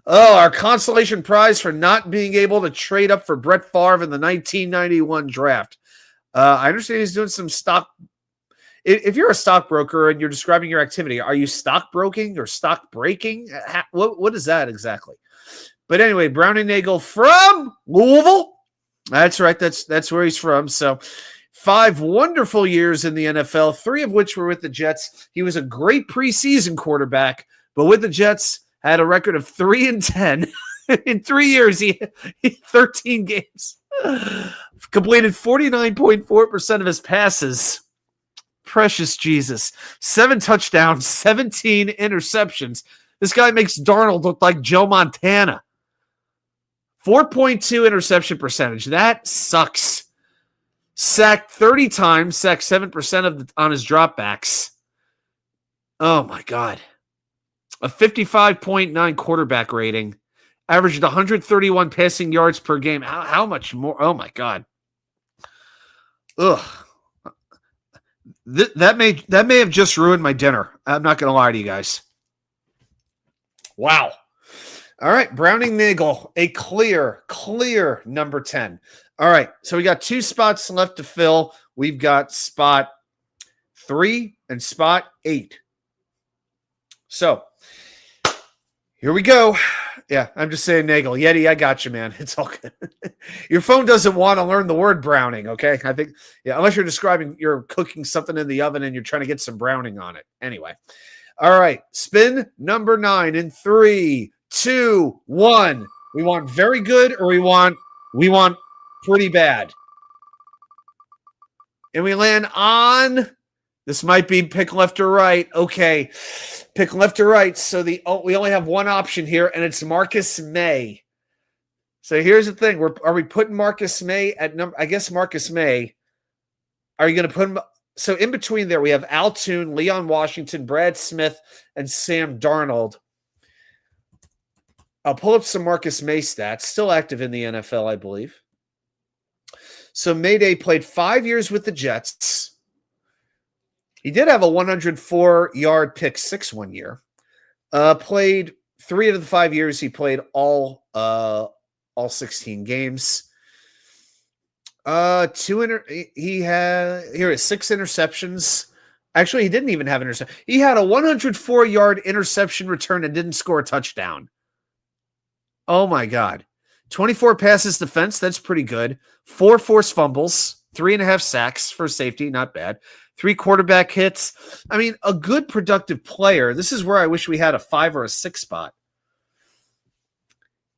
Oh, our consolation prize for not being able to trade up for Brett Favre in the 1991 draft. I understand he's doing some stock. If you're a stockbroker and you're describing your activity, are you stockbroking or stock breaking? What is that exactly? But anyway, Browning Nagel from Louisville. That's right. That's where he's from. So 5 wonderful years in the NFL, 3 of which were with the Jets. He was a great preseason quarterback, but with the Jets had a record of 3-10 in 3 years. He 13 games, completed 49.4% of his passes. Precious Jesus, 7 touchdowns, 17 interceptions. This guy makes Darnold look like Joe Montana. 4.2 interception percentage. That sucks. Sacked 30 times, sacked 7% on his dropbacks. Oh, my God. A 55.9 quarterback rating. Averaged 131 passing yards per game. How much more? Oh, my God. Ugh. That may have just ruined my dinner. I'm not going to lie to you guys. Wow. All right, Browning Nagel, a clear number 10. All right, so we got 2 spots left to fill. We've got spot 3 and spot 8. So here we go. Yeah, I'm just saying Nagel. Yeti, I got you, man. It's all good. Your phone doesn't want to learn the word browning, okay? I think, yeah, unless you're cooking something in the oven and you're trying to get some browning on it. Anyway. All right, spin number 9 in 3, 2, 1. We want very good or we want pretty bad. And we land on, this might be pick left or right. Okay, pick left or right. So we only have one option here, and it's Marcus May. So here's the thing. Are we putting Marcus May at number? I guess Marcus May. Are you going to put him? So in between there, we have Al Toon, Leon Washington, Brad Smith, and Sam Darnold. I'll pull up some Marcus May stats. Still active in the NFL, I believe. So Mayday played 5 years with the Jets. He did have a 104-yard pick 6 one year. Played 3 out of the 5 years. He played all 16 games. He had 6 interceptions. Actually, he didn't even have an interception. He had a 104-yard interception return and didn't score a touchdown. Oh my God. 24 passes defense. That's pretty good. 4 forced fumbles, 3.5 sacks for safety. Not bad. 3 quarterback hits. I mean, a good productive player. This is where I wish we had a 5 or a 6 spot.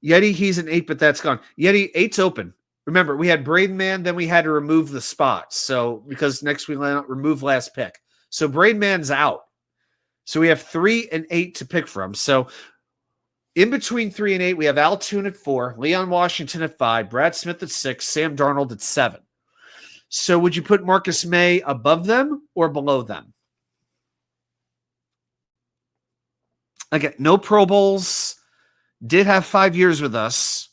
Yeti, he's an 8, but that's gone. Yeti, 8's open. Remember, we had Braden Man, then we had to remove the spots. So, because next we remove last pick. So, Braden Man's out. So, we have 3 and 8 to pick from. So, in between 3 and 8, we have Al Toon at 4, Leon Washington at 5, Brad Smith at 6, Sam Darnold at 7. So, would you put Marcus May above them or below them? Again, no Pro Bowls. Did have 5 years with us.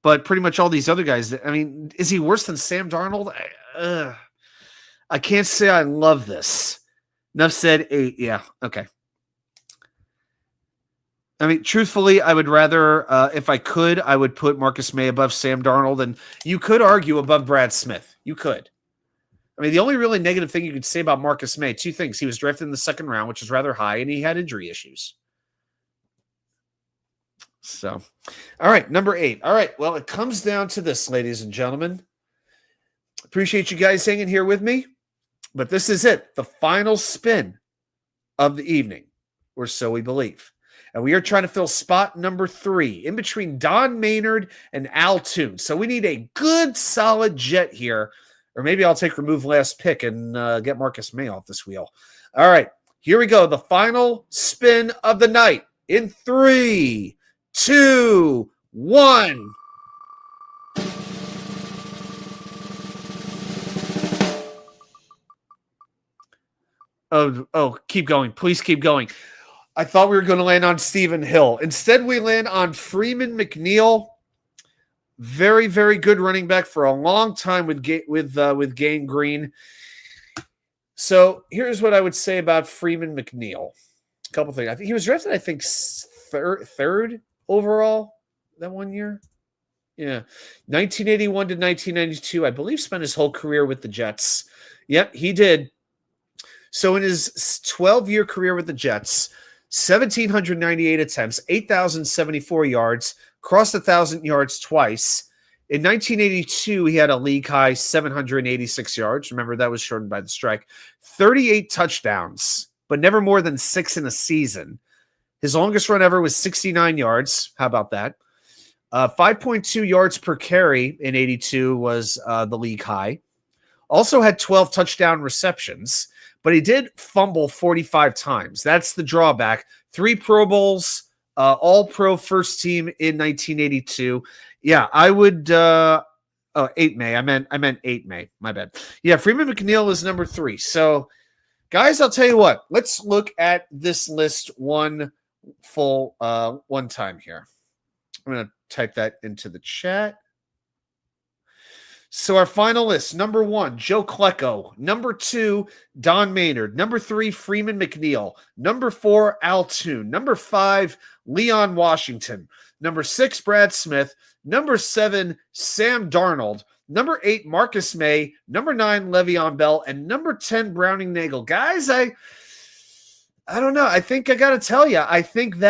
But pretty much all these other guys, I mean, is he worse than Sam Darnold? I can't say I love this. Enough said, 8. Yeah, okay. I mean, truthfully, I would rather, if I could, I would put Marcus May above Sam Darnold. And you could argue above Brad Smith. You could. I mean, the only really negative thing you could say about Marcus May, 2 things. He was drafted in the 2nd round, which is rather high, and he had injury issues. So, all right, number 8. All right, well, it comes down to this, ladies and gentlemen. Appreciate you guys hanging here with me. But this is it, the final spin of the evening, or so we believe. And we are trying to fill spot number 3 in between Don Maynard and Al Toon. So we need a good, solid Jet here. Or maybe I'll take remove last pick and get Marcus May off this wheel. All right, here we go. The final spin of the night in 3, 2, 1. Oh, keep going. Please keep going. I thought we were going to land on Stephen Hill. Instead, we land on Freeman McNeil. Very, very good running back for a long time with Gang Green. So here's what I would say about Freeman McNeil. A couple things. I think he was drafted, third overall that one year. Yeah. 1981 to 1992. I believe spent his whole career with the Jets. Yep, he did. So in his 12-year career with the Jets, 1,798 attempts, 8,074 yards, crossed 1,000 yards twice. In 1982, he had a league-high 786 yards. Remember, that was shortened by the strike. 38 touchdowns, but never more than 6 in a season. His longest run ever was 69 yards. How about that? 5.2 yards per carry in 82 was the league high. Also had 12 touchdown receptions, but he did fumble 45 times. That's the drawback. 3 Pro Bowls, all-pro first team in 1982. Yeah, I would 8 May. I meant 8 May. My bad. Yeah, Freeman McNeil is number 3. So, guys, I'll tell you what. Let's look at this list one time here. I'm going to type that into the chat. So our final list, number 1, Joe Klecko. Number 2, Don Maynard. Number 3, Freeman McNeil. Number 4, Al Toon. Number 5, Leon Washington. Number 6, Brad Smith. Number 7, Sam Darnold. Number 8, Marcus May. Number 9, Le'Veon Bell. And number 10, Browning Nagel. Guys, I don't know. I think I got to tell you, I think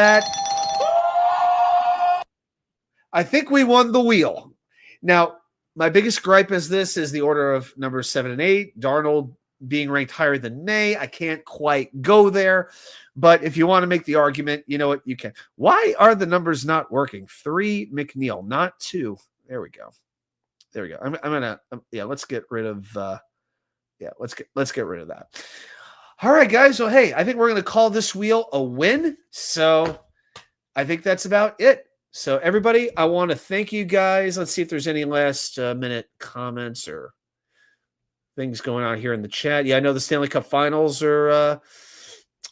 we won the wheel. Now, my biggest gripe is the order of numbers 7 and 8. Darnold being ranked higher than May. I can't quite go there. But if you want to make the argument, you know what? You can. Why are the numbers not working? 3 McNeil, not 2. There we go. I'm gonna let's get rid of let's get rid of that. All right, guys. Well, hey, I think we're gonna call this wheel a win. So I think that's about it. So everybody, I want to thank you guys. Let's see if there's any last minute comments or things going on here in the chat. Yeah, I know the Stanley Cup Finals are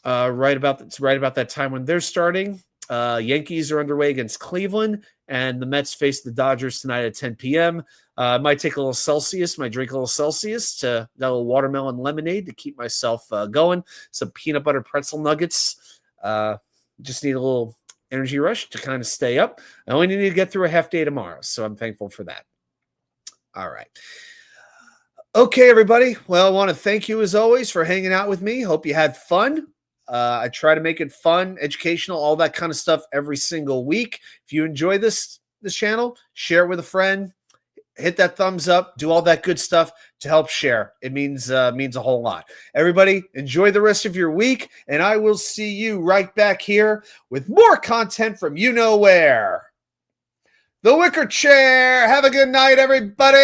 right about that time when they're starting. Yankees are underway against Cleveland, and the Mets face the Dodgers tonight at 10 p.m. Might take a little Celsius, might drink a little Celsius, got a little watermelon lemonade to keep myself going. Some peanut butter pretzel nuggets. Just need a little energy rush to kind of stay up. I only need to get through a half day tomorrow, so I'm thankful for that. All right. Okay, everybody. Well, I want to thank you as always for hanging out with me. Hope you had fun. I try to make it fun, educational, all that kind of stuff every single week. If you enjoy this channel, share it with a friend. Hit that thumbs up. Do all that good stuff to help share. It means a whole lot. Everybody, enjoy the rest of your week, and I will see you right back here with more content from you know where. The Wicker Chair. Have a good night, everybody.